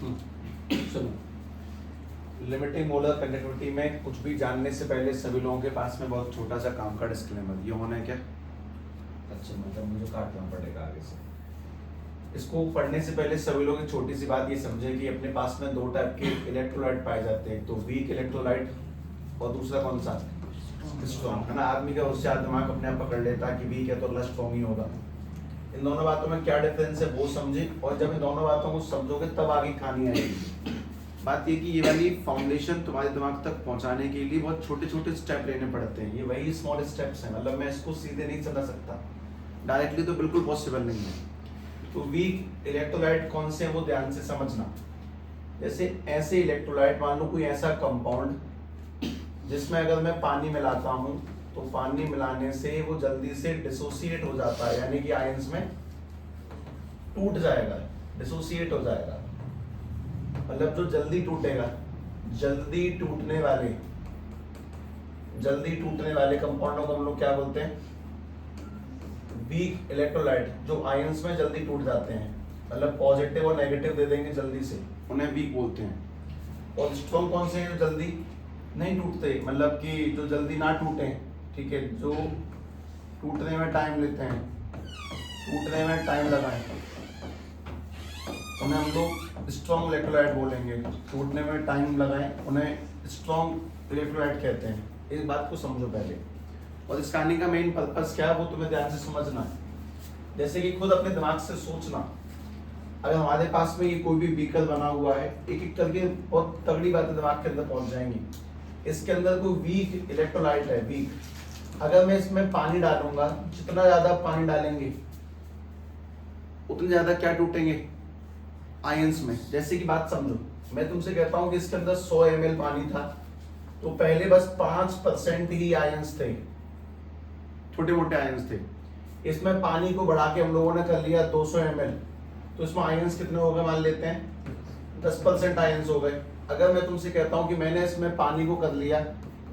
सुनो, limiting molar conductivity में कुछ भी जानने से पहले सभी लोगों के पास में बहुत छोटा सा काम का डिस्क्लेमर ये होना है क्या? अच्छा, मतलब मुझे काटना पड़ेगा आगे से। इसको पढ़ने से पहले सभी लोग एक छोटी सी बात ये समझे कि अपने पास में दो टाइप के इलेक्ट्रोलाइट पाए जाते हैं, तो वीक इलेक्ट्रोलाइट और दूसरा कौन सा? स्ट्रॉन्ग, है ना। आदमी का उससे दिमाग अपने आप पकड़ लेता है कि वीक है तो स्ट्रॉन्ग ही होगा। इन दोनों बातों में क्या डिफरेंस है वो समझे, और जब इन दोनों बातों को समझोगे तब आगे कहानी आएगी। बात ये कि ये वाली फाउंडेशन तुम्हारे दिमाग तक पहुंचाने के लिए बहुत छोटे छोटे स्टेप लेने पड़ते हैं। ये वही स्मॉल स्टेप्स हैं, मतलब मैं इसको सीधे नहीं समझा सकता, डायरेक्टली तो बिल्कुल पॉसिबल नहीं है। तो वीक इलेक्ट्रोलाइट कौन से हैं वो ध्यान से समझना। जैसे ऐसे इलेक्ट्रोलाइट, मान लो कोई ऐसा कंपाउंड जिसमें अगर मैं पानी मिलाता हूं तो पानी मिलाने से वो जल्दी से डिसोसिएट हो जाता है, यानी कि आयंस में टूट जाएगा, डिसोसिएट हो जाएगा। मतलब जो जल्दी टूटेगा, जल्दी टूटने वाले कंपाउंडों को हम लोग क्या बोलते हैं? Weak electrolyte. जो आयंस में जल्दी टूट जाते हैं, मतलब पॉजिटिव और नेगेटिव दे देंगे जल्दी से, उन्हें वीक बोलते हैं। और स्ट्रॉन्ग कौन से हैं? जो जल्दी नहीं टूटते, मतलब कि जो जल्दी ना टूटे, ठीक है, जो टूटने में टाइम लेते हैं, टूटने में टाइम लगाएं, उन्हें हम लोग स्ट्रॉन्ग इलेक्ट्रोलाइट बोलेंगे। टूटने में टाइम लगाएं, उन्हें स्ट्रॉन्ग इलेक्ट्रोलाइट कहते हैं। इस बात को समझो पहले। और इस कहानी का मेन पर्पस क्या है वो तुम्हें ध्यान से समझना है। जैसे कि खुद अपने दिमाग से सोचना, अगर हमारे पास में ये कोई भी व्हीकल बना हुआ है, एक एक करके बहुत तगड़ी बातें दिमाग के अंदर पहुंच जाएंगी। इसके अंदर कोई वीक इलेक्ट्रोलाइट है, वीक। अगर मैं इसमें पानी डालूंगा, जितना ज्यादा पानी डालेंगे उतने ज्यादा क्या टूटेंगे? आयंस में। जैसे कि बात समझो, मैं तुमसे कहता हूं कि इसके अंदर 100 ml पानी था, तो पहले बस 5% ही आयंस थे, छोटे मोटे आयंस थे। इसमें पानी को बढ़ा के हम लोगों ने कर लिया 200 ml, तो इसमें आयंस कितने हो गए? मान लेते हैं 10% आयंस हो गए। अगर मैं तुमसे कहता हूं कि मैंने इसमें पानी को कर लिया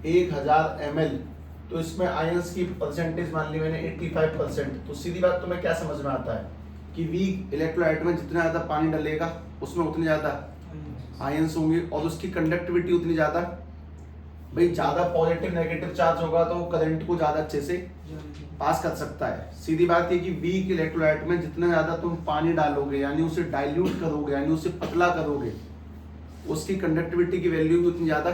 1000 ml, तो इसमें आयंस की परसेंटेज मान ली मैंने 85%। तो सीधी बात तुम्हें क्या समझ में आता है कि वीक इलेक्ट्रोलाइट में जितना ज्यादा पानी डलेगा उसमें उतने ज्यादा आयंस होंगे, और उसकी कंडक्टिविटी उतनी ज्यादा। भाई ज्यादा पॉजिटिव नेगेटिव चार्ज होगा तो करंट को ज्यादा अच्छे से पास कर सकता है। सीधी बात है कि वीक इलेक्ट्रोलाइट में जितना ज्यादा तुम पानी डालोगे, यानी उसे डाइल्यूट करोगे, यानी उसे पतला करोगे, उसकी कंडक्टिविटी की वैल्यू भी उतनी ज्यादा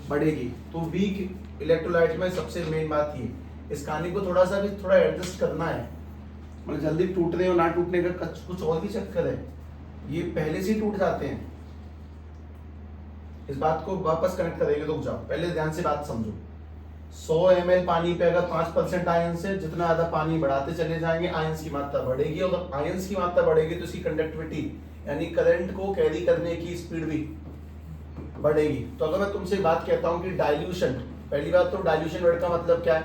बढ़ेगी। तो वीक इलेक्ट्रोलाइट में सबसे मेन बात ये, इस कहानी को थोड़ा एडजस्ट करना है। मतलब जल्दी टूटने और ना टूटने का कुछ और भी चक्कर है, ये पहले से ही टूट जाते हैं। इस बात को वापस कनेक्ट करेंगे, रुक जाओ, पहले ध्यान से बात समझो। 100 ml पानी पे अगर 5% आयंस है, जितना ज्यादा पानी बढ़ाते चले जाएंगे आयंस की मात्रा बढ़ेगी, और आयंस की मात्रा बढ़ेगी तो इसकी कंडक्टिविटी यानी करंट को कैरी करने की स्पीड भी बढ़ेगी। तो अगर मैं तुमसे बात कहता हूं कि डाइल्यूशन, पहली बात तो डाइल्यूशन वर्ड का मतलब क्या है?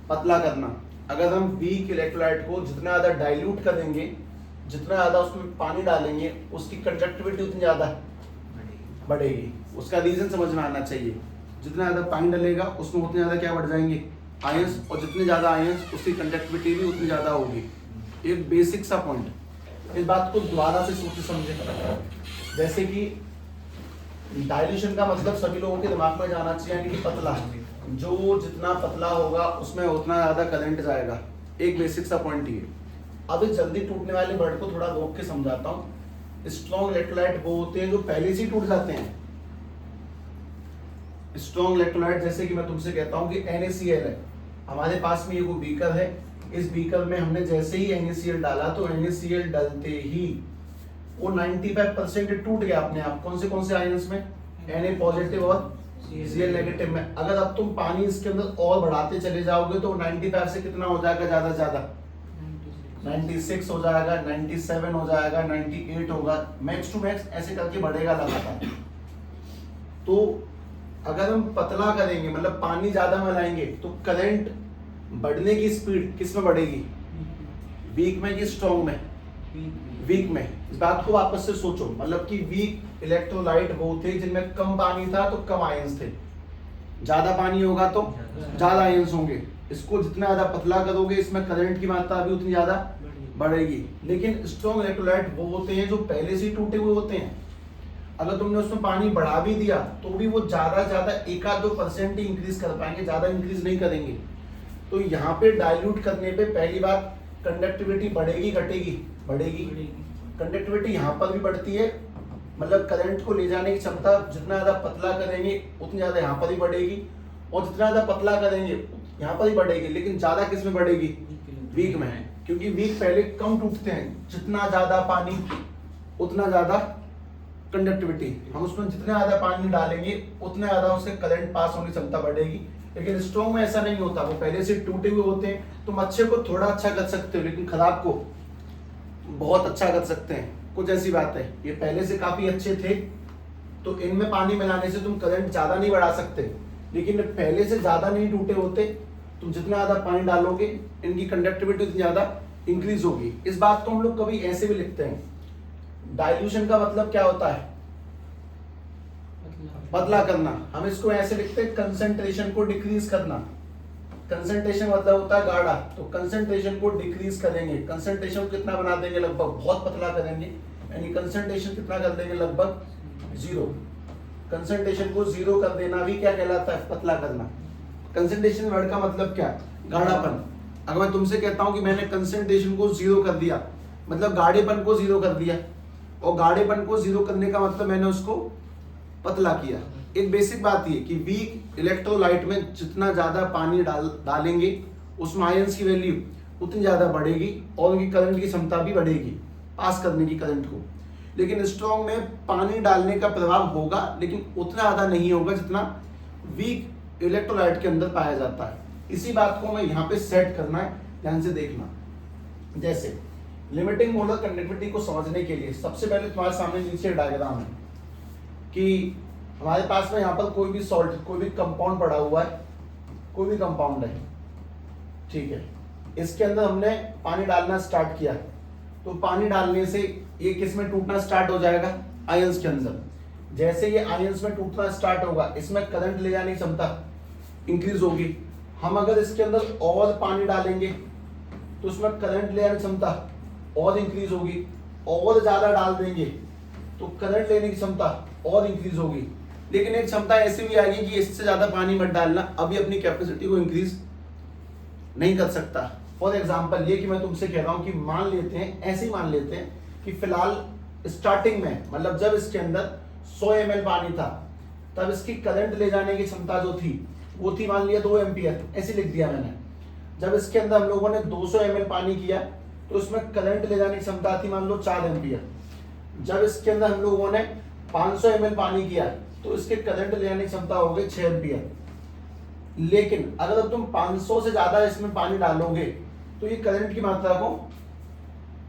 पतला करना। अगर हम वीक इलेक्ट्रोलाइट को जितना ज्यादा डाइल्यूट करेंगे, जितना ज्यादा उसमें पानी डालेंगे, उसकी कंडक्टिविटी उतनी ज्यादा बढ़ेगी। उसका रीजन समझ में आना चाहिए। जितना ज्यादा पानी डलेगा उसमें उतने ज्यादा क्या बढ़ जाएंगे? आयंस, और जितने ज्यादा आयंस उसकी कंडक्टिविटी भी उतनी ज्यादा होगी। एक बेसिक सा पॉइंट, इस बात को दोबारा से सोचे समझे। जैसे कि डाइल्यूशन का मतलब सभी लोगों के दिमाग में जाना चाहिए, यानी कि पतला। जो जितना पतला होगा उसमें उतना ज्यादा करंट जाएगा। एक बेसिक सा पॉइंट ये। अब इस जल्दी टूटने वाले वर्ड को थोड़ा रोक के समझाता हूँ। स्ट्रॉन्ग इलेक्ट्रोलाइट वो होते हैं जो पहले से ही टूट जाते हैं। स्ट्रॉन्ग इलेक्ट्रोलाइट, जैसे कि मैं तुमसे कहता हूँ कि NaCl है, हमारे पास में ये वो बीकर है, इस बीकर में हमने जैसे ही NaCl डाला तो NaCl डालते ही वो 95% टूट गया अपने आप। कौन से आयंस में? Na पॉजिटिव और Cl नेगेटिव में। अगर अब तुम पानी इसके अंदर और बढ़ाते चले जाओगे तो 95 से कितना हो जाएगा? ज्यादा से ज्यादा 96 हो जाएगा, 97 हो जाएगा, 98 होगा, मैक्स टू मैक्स ऐसे करके बढ़ेगा लगातार। तो अगर हम पतला करेंगे, मतलब पानी ज्यादा मिलाएंगे, तो करंट बढ़ने की स्पीड किस में बढ़ेगी? वीक में कि स्ट्रॉन्ग में? वीक में। इस बात को वापस से सोचो, मतलब कि वीक इलेक्ट्रोलाइट वो थे जिनमें कम पानी था तो कम आयंस थे, ज्यादा पानी होगा तो ज्यादा आयंस होंगे। इसको जितना ज्यादा पतला करोगे इसमें करंट की मात्रा भी उतनी ज्यादा बढ़ेगी। लेकिन स्ट्रॉन्ग इलेक्ट्रोलाइट वो होते हैं जो पहले से ही टूटे हुए होते हैं, अगर तुमने उसमें पानी बढ़ा भी दिया तो भी वो ज्यादा 1-2% ही इंक्रीज कर पाएंगे, ज्यादा इंक्रीज नहीं करेंगे। तो यहाँ पे डाइल्यूट करने पे पहली बात कंडक्टिविटी बढ़ेगी घटेगी? बढ़ेगी। कंडक्टिविटी यहाँ पर भी बढ़ती है, मतलब करंट को ले जाने की क्षमता जितना ज्यादा पतला करेंगे उतनी ज्यादा यहाँ पर ही बढ़ेगी, और जितना ज्यादा पतला करेंगे यहाँ पर ही बढ़ेगी। लेकिन ज्यादा किस में बढ़ेगी? वीक में है, क्योंकि वीक पहले कम टूटते हैं। जितना ज्यादा पानी उतना ज्यादा कंडक्टिविटी, हम उसमें जितना ज्यादा पानी डालेंगे उतना ज्यादा उसके करंट पास होने की क्षमता बढ़ेगी। लेकिन स्ट्रॉन्ग में ऐसा नहीं होता, वो पहले से टूटे हुए होते हैं। तुम अच्छे को थोड़ा अच्छा कर सकते हो, लेकिन खराब को बहुत अच्छा कर सकते हैं। कुछ ऐसी बात है, ये पहले से काफी अच्छे थे तो इनमें पानी मिलाने से तुम करंट ज्यादा नहीं बढ़ा सकते, लेकिन पहले से ज्यादा नहीं टूटे होते, तुम जितना ज्यादा पानी डालोगे इनकी कंडक्टिविटी उतनी ज्यादा इंक्रीज होगी। इस बात को हम लोग कभी ऐसे भी लिखते हैं, डाइल्यूशन का मतलब क्या होता है? पतला करना। हम इसको ऐसे लिखते हैं, कंसंट्रेशन को डिक्रीज करना। कंसंट्रेशन मतलब होता है गाढ़ा, तो कंसंट्रेशन को डिक्रीज करेंगे। कंसंट्रेशन को कितना बना देंगे? लगभग बहुत पतला करेंगे, यानी कंसंट्रेशन कितना कर देंगे? लगभग 0। कंसंट्रेशन को 0 कर देना भी क्या कहलाता है? पतला करना। कंसंट्रेशन वर्ड का मतलब क्या? गाढ़ापन। अगर मैं तुमसे कहता हूं कि मैंने कंसंट्रेशन को 0 कर दिया, मतलब गाढ़ेपन को 0 कर दिया, और गाढ़ेपन को 0 करने का मतलब मैंने उसको पतला किया। एक बेसिक बात ये कि वीक इलेक्ट्रोलाइट में जितना ज्यादा पानी डालेंगे उसमें आयंस की वैल्यू उतनी ज्यादा बढ़ेगी और उनकी करंट की क्षमता भी बढ़ेगी पास करने की करंट को। लेकिन स्ट्रॉन्ग में पानी डालने का प्रभाव होगा, लेकिन उतना ज्यादा नहीं होगा जितना वीक इलेक्ट्रोलाइट के अंदर पाया जाता है। इसी बात को मैं यहाँ पे सेट करना है, ध्यान से देखना। जैसे लिमिटिंग मोलर कंडक्टिविटी को समझने के लिए सबसे पहले तुम्हारे सामने नीचे डायग्राम है कि हमारे पास में यहाँ पर कोई भी सॉल्ट, कोई भी कंपाउंड पड़ा हुआ है, कोई भी कंपाउंड है, ठीक है। इसके अंदर हमने पानी डालना स्टार्ट किया, तो पानी डालने से ये किस में टूटना स्टार्ट हो जाएगा? आयंस के अंदर। जैसे ये आयंस में टूटना स्टार्ट होगा, इसमें करंट ले जाने की क्षमता इंक्रीज होगी। हम अगर इसके अंदर और पानी डालेंगे तो उसमें करंट ले जाने की क्षमता और इंक्रीज होगी, और ज्यादा डाल देंगे तो करंट लेने की क्षमता और इंक्रीज होगी। लेकिन एक क्षमता ऐसी भी आएगी कि इससे ज्यादा पानी मत डालना, अभी अपनी कैपेसिटी को इंक्रीज नहीं कर सकता। फॉर एग्जांपल ये कि मैं तुमसे कह रहा हूं कि मान लेते हैं, ऐसे ही मान लेते हैं कि फिलहाल स्टार्टिंग में, मतलब जब इसके अंदर 100 ml पानी था, तब इसकी करंट ले जाने की क्षमता जो थी वो थी मान लिया 2 एम्पियर, ऐसे लिख दिया मैंने। जब इसके अंदर हम लोगों ने 200 ml पानी किया तो उसमें करंट ले जाने की क्षमता थी मान लो 4 एम्पियर। जब इसके अंदर हम लोगों ने 500 ml पानी किया तो इसके करंट ले जाने की क्षमता हो गई 6 एम्पियर। लेकिन अगर तुम 500 से ज्यादा इसमें पानी डालोगे तो ये करंट की मात्रा को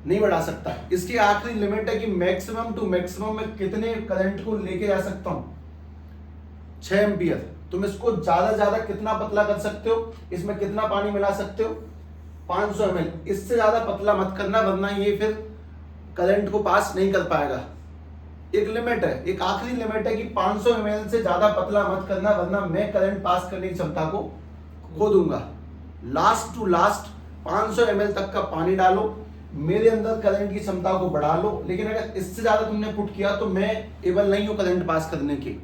नहीं बढ़ा सकता। इसकी आखिरी लिमिट है कि मैक्सिमम टू मैक्सिमम में कितने करंट को लेके जा सकता हूं? 6 एम्पियर। तुम इसको ज्यादा कितना पतला कर सकते हो? इसमें कितना पानी मिला सकते हो? 500 ml। इससे ज्यादा पतला मत करना, वरना ये फिर करंट को पास नहीं कर पाएगा। एक लिमिट है, एक आखिरी लिमिट है कि 500 ml से ज्यादा पतला मत करना, वरना मैं करंट पास करने की क्षमता को खो दूंगा। लास्ट टू लास्ट 500 ml तक का पानी डालो, मेरे अंदर करंट की क्षमता को बढ़ा लो। लेकिन अगर इससे ज्यादा तुमने पुट किया तो मैं एबल नहीं हूं करंट पास करने की।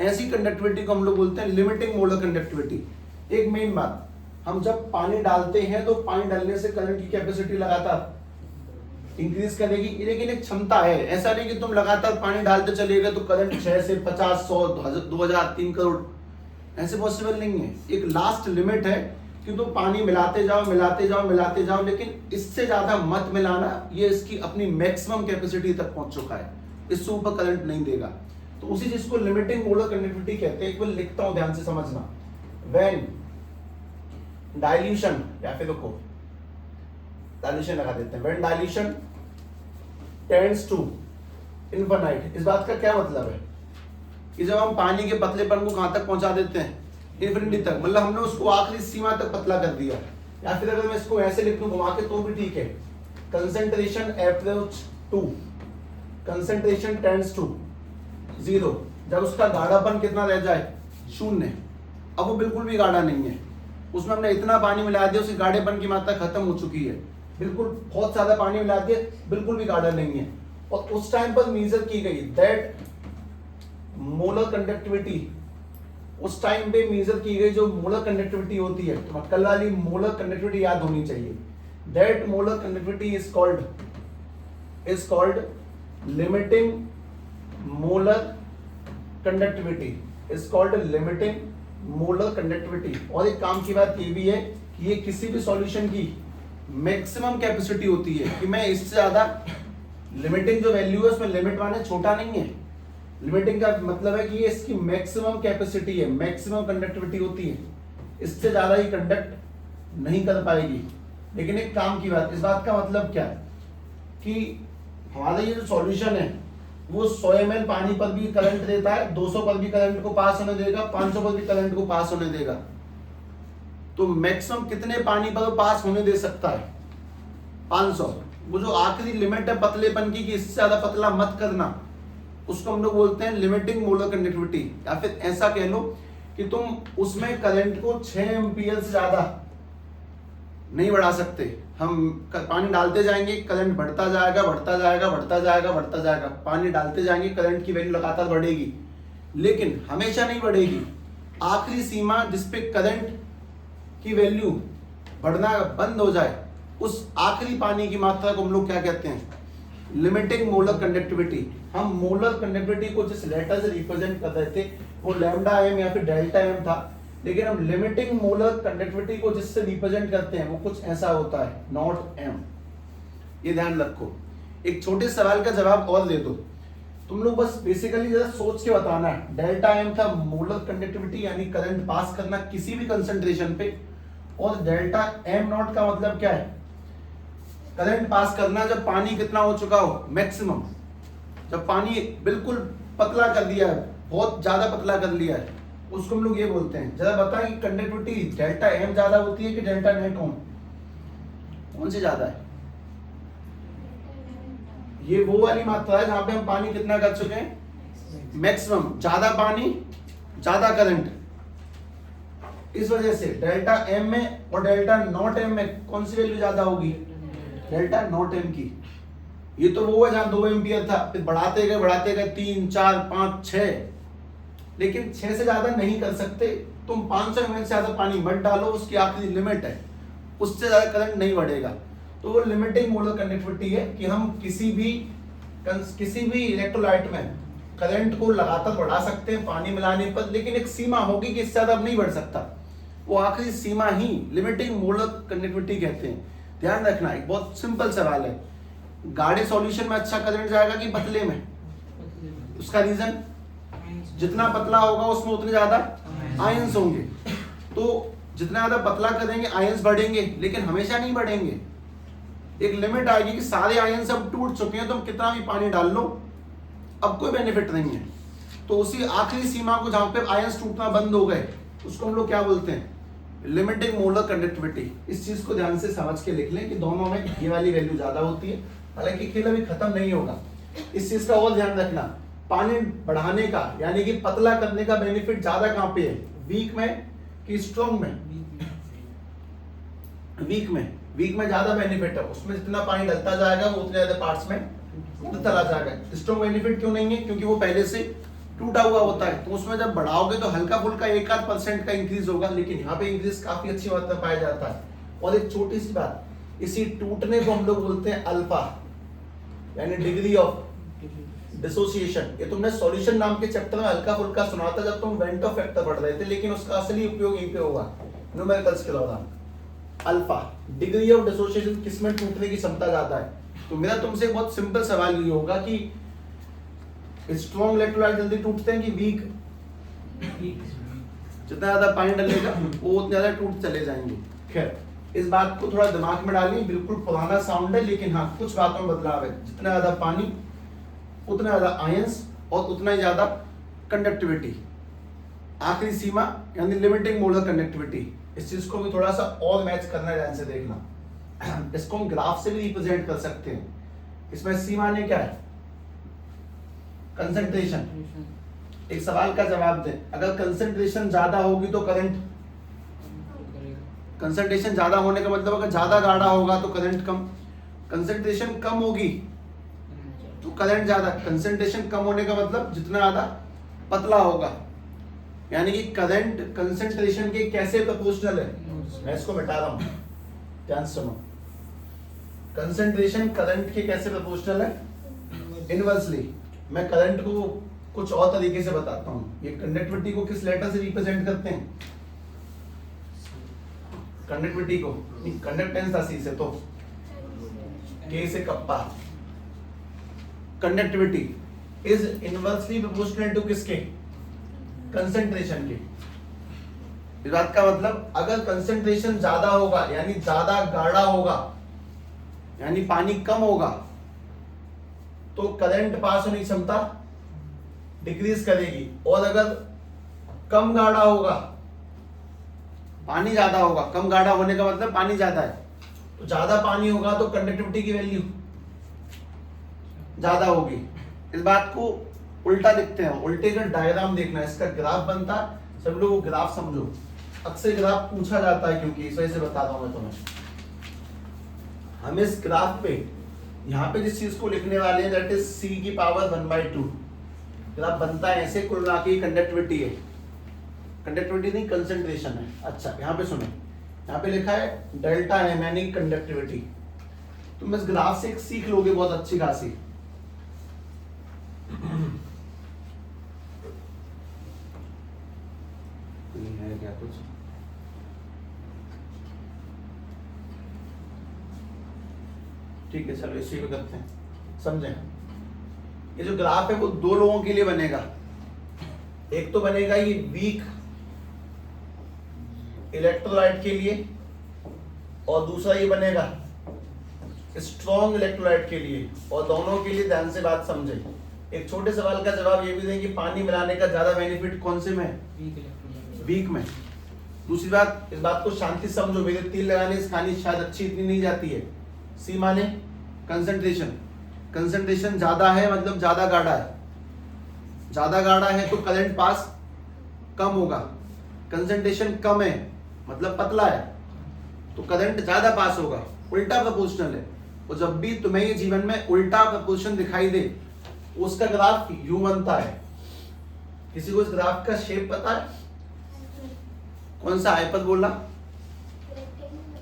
ऐसी कंडक्टिविटी को हम लोग बोलते हैं लिमिटिंग मोलर कंडक्टिविटी। एक मेन बात, हम जब पानी डालते हैं तो पानी डालने से करंट की कैपेसिटी लगातार इंक्रीज करेगी, लेकिन एक क्षमता है। ऐसा नहीं कि तुम लगातार पानी डालते चलेगा तो करंट 6 से 50, 100, 2000, 3 करोड़, ऐसे पॉसिबल नहीं है। एक लास्ट लिमिट है कि तुम पानी मिलाते जाओ, लेकिन इससे ज्यादा मत मिलाना। ये इसकी अपनी मैक्सिमम कैपेसिटी तक पहुंच चुका है, इससे ऊपर करंट नहीं देगा। तो उसी चीज को लिमिटिंग मोलर कंडक्टिविटी कहते हैं। एक बार लिखता हूं, ध्यान से समझना। व्हेन डाइल्यूशन, या फिर रुको डाइल्यूशन लगा देते हैं। When dilution tends to infinite, इस बात का क्या मतलब है कि जब हम पानी के पतलेपन को कहां तक पहुंचा देते हैं? इन्फिनिटी तक, मतलब हमने उसको आखिरी सीमा तक पतला कर दिया। या फिर अगर मैं इसको ऐसे लिख दूं घुमा के तो भी ठीक है। Concentration approach to, concentration tends to 0, जब उसका गाढ़ापन कितना रह जाए? 0। अब वो बिल्कुल भी गाढ़ा नहीं है, उसमें हमने इतना पानी मिला दिया, उसके गाढ़ेपन की मात्रा खत्म हो चुकी है। बिल्कुल बहुत ज्यादा पानी मिला दिया, बिल्कुल भी गाढ़ा नहीं है, और उस टाइम पर मेजर की गई दैट मोलर कंडक्टिविटी, उस टाइम पे मेजर की गई जो मोलर कंडक्टिविटी होती है, तो कल वाली मोलर कंडक्टिविटी याद होनी चाहिए, that molar conductivity is called limiting molar conductivity, is called limiting molar conductivity. और एक काम की बात ये भी है कि ये किसी भी सॉल्यूशन की मैक्सिमम कैपेसिटी होती है, कि मैं इससे ज्यादा, लिमिटिंग जो वैल्यू है उसमें लिमिट माने छोटा नहीं है, लिमिटिंग का मतलब है कि ये इसकी मैक्सिमम कैपेसिटी है, मैक्सिमम कंडक्टिविटी होती है, इससे ज्यादा ही कंडक्ट नहीं कर पाएगी। लेकिन एक काम की बात, इस बात का मतलब क्या कि हमारा ये जो सॉल्यूशन है वो 100 ml पानी पर भी करंट देता है, 200 पर भी करंट को पास होने देगा, 500 पर भी करंट को पास होने देगा। तो मैक्सिमम कितने पानी पर पास होने दे सकता है? 500। वो जो आखिरी लिमिट है पतलेपन की, कि इससे ज्यादा पतला मत करना, उसको हम लोग बोलते हैं लिमिटिंग मोलर कंडक्टिविटी। या फिर ऐसा कह लो कि तुम उसमें करंट को 6 एम्पियर से ज्यादा नहीं बढ़ा सकते। हम पानी डालते जाएंगे, करंट बढ़ता जाएगा, बढ़ता जाएगा, बढ़ता जाएगा, बढ़ता जाएगा, पानी डालते जाएंगे, करंट की वैल्यू लगातार बढ़ेगी, लेकिन हमेशा नहीं बढ़ेगी। आखिरी सीमा जिसपे करंट की वैल्यू बढ़ना बंद हो जाए, उस आखिरी पानी की मात्रा को हम लोग क्या कहते हैं? Limiting molar conductivity. हम मोलर कंडक्टिविटी को जिस लेटर से रिप्रेजेंट कर रहे थे वो लैम्डा एम या फिर डेल्टा एम था, लेकिन हम लिमिटिंग मोलर कंडक्टिविटी को जिससे रिप्रेजेंट करते हैं वो कुछ ऐसा होता है, नॉट एम। ये ध्यान रखो। एक छोटे सवाल का जवाब और दे दो, तुम लोग बस बेसिकली जरा सोच के बताना है। डेल्टा एम था मोलर कंडक्टिविटी, यानी करंट पास करना किसी भी कंसंट्रेशन पे, और डेल्टा एम नॉट का मतलब क्या है? करंट पास करना जब पानी कितना हो चुका हो, मैक्सिमम, जब पानी बिल्कुल पतला कर दिया है, बहुत ज्यादा पतला कर लिया है, उसको हम लोग ये बोलते हैं। जरा बताएं कि कंडक्टिविटी डेल्टा एम ज्यादा होती है कि डेल्टा नेट ओम, कौन सी ज्यादा है? ये वो वाली मात्रा है जहां पे हम पानी कितना कर चुके हैं, मैक्सिमम। ज्यादा पानी ज्यादा करंट, इस वजह से डेल्टा एम में और डेल्टा नॉट एम में कौन सी वैल्यू ज्यादा होगी? डेल्टा नॉट एम की। ये तो वो है जहां 2 एम्पियर था, फिर बढ़ाते गए 3, 4, 5, 6, लेकिन 6 से ज्यादा नहीं कर सकते। तुम 500 ml से ज्यादा पानी मत डालो, उसकी आखिरी लिमिट है, उससे ज्यादा करंट नहीं बढ़ेगा। तो वो लिमिटिंग मोलर कंडक्टिविटी है कि हम किसी भी इलेक्ट्रोलाइट में करंट को लगातार बढ़ा सकते हैं पानी मिलाने पर, लेकिन एक सीमा होगी कि इससे ज्यादा अब नहीं बढ़ सकता। वो आखिरी सीमा ही लिमिटिंग मोलर कंडक्टिविटी कहते हैं। ध्यान रखना, एक बहुत सिंपल सवाल है, गाढ़े सॉल्यूशन में अच्छा करंट जाएगा कि पतले में? उसका रीजन, जितना पतला होगा उसमें उतने ज्यादा आयंस होंगे। तो जितना ज्यादा पतला करेंगे आयंस बढ़ेंगे, लेकिन हमेशा नहीं बढ़ेंगे। एक लिमिट आएगी कि सारे आयंस अब टूट चुके हैं, तुम कितना भी पानी डाल लो अब कोई बेनिफिट नहीं है। तो उसी आखिरी सीमा को जहां पे आयंस टूटना बंद हो गए, उसको हम लोग क्या बोलते हैं? Limiting molar conductivity. इस चीज को ध्यान से समझ के लिख लें कि दोनों में ये वाली वैल्यू ज्यादा होती है। हालांकि खेल अभी खत्म नहीं होगा, इस चीज का और ध्यान रखना। पानी बढ़ाने का यानी कि पतला करने का बेनिफिट ज्यादा कहां पे है? वीक में कि स्ट्रॉन्ग में? वीक में ज्यादा बेनिफिट है। उसमें जितना पानी डलता जाएगा वो उतने ज्यादा पार्ट्स में टूटता चला जाएगा। स्ट्रॉन्ग बेनिफिट क्यों नहीं है? क्योंकि वो पहले से टूटा हुआ होता है। तो उसमें जब बढ़ाओगे तो हल्का फुल्का 1-8% का इंक्रीज होगा, लेकिन यहाँ पे इंक्रीज काफी अच्छी मात्रा पाया जाता है। और एक छोटी सी बात, इसी टूटने को हम लोग बोलते हैं अल्फा, यानी डिग्री ऑफ डिसोसिएशन। ये तुमने सॉल्यूशन नाम के चैप्टर में हल्का फुल्का सुना था जब तुम वेंट ऑफ फैक्टर पढ़ रहे थे, लेकिन उसका असली उपयोग यहीं पे होगा न्यूमेरिकल्स के दौरान। अल्फा डिग्री ऑफ डिसोसिएशन, किसमें टूटने की क्षमता ज्यादा है। तो मेरा तुमसे बहुत सिंपल सवाल ये होगा कि स्ट्रॉन्ग इलेक्ट्रोलाइट जल्दी टूटते हैं कि वीक? जितना ज्यादा पानी डलेगा वो उतने ज्यादा टूट चले जाएंगे। खैर, इस बात को थोड़ा दिमाग में डालिए, बिल्कुल पुराना साउंड है, लेकिन हाँ कुछ बातों में बदलाव है। जितना ज्यादा पानी उतना ज्यादा आयंस और उतना ही ज्यादा कंडक्टिविटी। आखिरी सीमा यानी लिमिटिंग मोलर कंडक्टिविटी। इस चीज को भी थोड़ा सा और मैच करना है, ध्यान से देखना। इसको हम ग्राफ से भी रिप्रेजेंट कर सकते हैं। इसमें सीमा ने क्या है? कंसंट्रेशन। एक सवाल का जवाब दें, अगर कंसंट्रेशन ज्यादा होगी तो करंट कंसंट्रेशन ज्यादा होने का मतलब अगर ज्यादा गाढ़ा होगा तो करंट कम, कंसंट्रेशन कम होगी तो करंट ज्यादा, कंसंट्रेशन कम होने का मतलब जितना ज्यादा पतला होगा, यानी कि करंट कंसंट्रेशन के कैसे प्रोपोर्शनल है। मैं इसको मिटा रहा हूं, ध्यान से सुनो। कंसंट्रेशन करंट के कैसे प्रोपोर्शनल है, इनवर्सली। मैं करंट को कुछ और तरीके से बताता हूं। ये कंडक्टिविटी को किस लेटर से रिप्रेजेंट करते हैं, कंडक्टिविटी को, कंडक्टेंस था सी से, तो के से kappa. Conductivity is inversely proportional to किसके, कंसंट्रेशन के। इस बात का मतलब अगर कंसंट्रेशन ज्यादा होगा यानी ज्यादा गाढ़ा होगा यानी पानी कम होगा तो करंट पास होने की क्षमता डिक्रीज करेगी, और अगर कम गाढ़ा होगा, पानी ज्यादा होगा, कम गाढ़ा होने का मतलब पानी ज्यादा है, तो ज्यादा पानी होगा तो कंडक्टिविटी की वैल्यू ज्यादा होगी। इस बात को उल्टा लिखते हैं, उल्टे का डायग्राम देखना है, इसका ग्राफ बनता है, सब लोग ग्राफ समझो, अक्सर ग्राफ पूछा जाता है क्योंकि इस वजह से बता रहा हूं मैं तुम्हें। हम इस ग्राफ पे यहाँ पे जिस चीज को लिखने वाले हैं दैट इज c की पावर 1/2। ग्राफ बनता है ऐसे, कुल मिला के कंडक्टिविटी है, कंडक्टिविटी नहीं कंसंट्रेशन है। अच्छा यहाँ पे सुने, यहाँ पे लिखा है डेल्टा है मैंने कंडक्टिविटी, तुम इस ग्राफ से एक सीख लोगे बहुत अच्छी खासी। है क्या कुछ, ठीक है चलो इसी को करते हैं, समझे। ये जो ग्राफ है वो दो लोगों के लिए बनेगा, एक तो बनेगा ये वीक इलेक्ट्रोलाइट के लिए, और दूसरा ये बनेगा स्ट्रॉन्ग इलेक्ट्रोलाइट के लिए, और दोनों के लिए ध्यान से बात समझे। एक छोटे सवाल का जवाब ये भी दें कि पानी मिलाने का ज्यादा बेनिफिट कौन से में, वीक में। दूसरी बात, इस बात को शांति से समझो, मेरे तीर लगाने से खानी शायद अच्छी इतनी नहीं जाती है। सी माने कंसंट्रेशन, कंसंट्रेशन ज्यादा है मतलब ज्यादा गाढ़ा है, ज्यादा गाढ़ा है तो करंट पास कम होगा, कंसंट्रेशन कम है मतलब पतला है तो करंट ज्यादा पास होगा, उल्टा प्रोपोर्शनल है। और जब भी तुम्हें ये जीवन में उल्टा प्रोपोर्शन दिखाई दे उसका ग्राफ यू बनता है। किसी को इस ग्राफ का शेप पता है, कौन सा हाइपर बोला,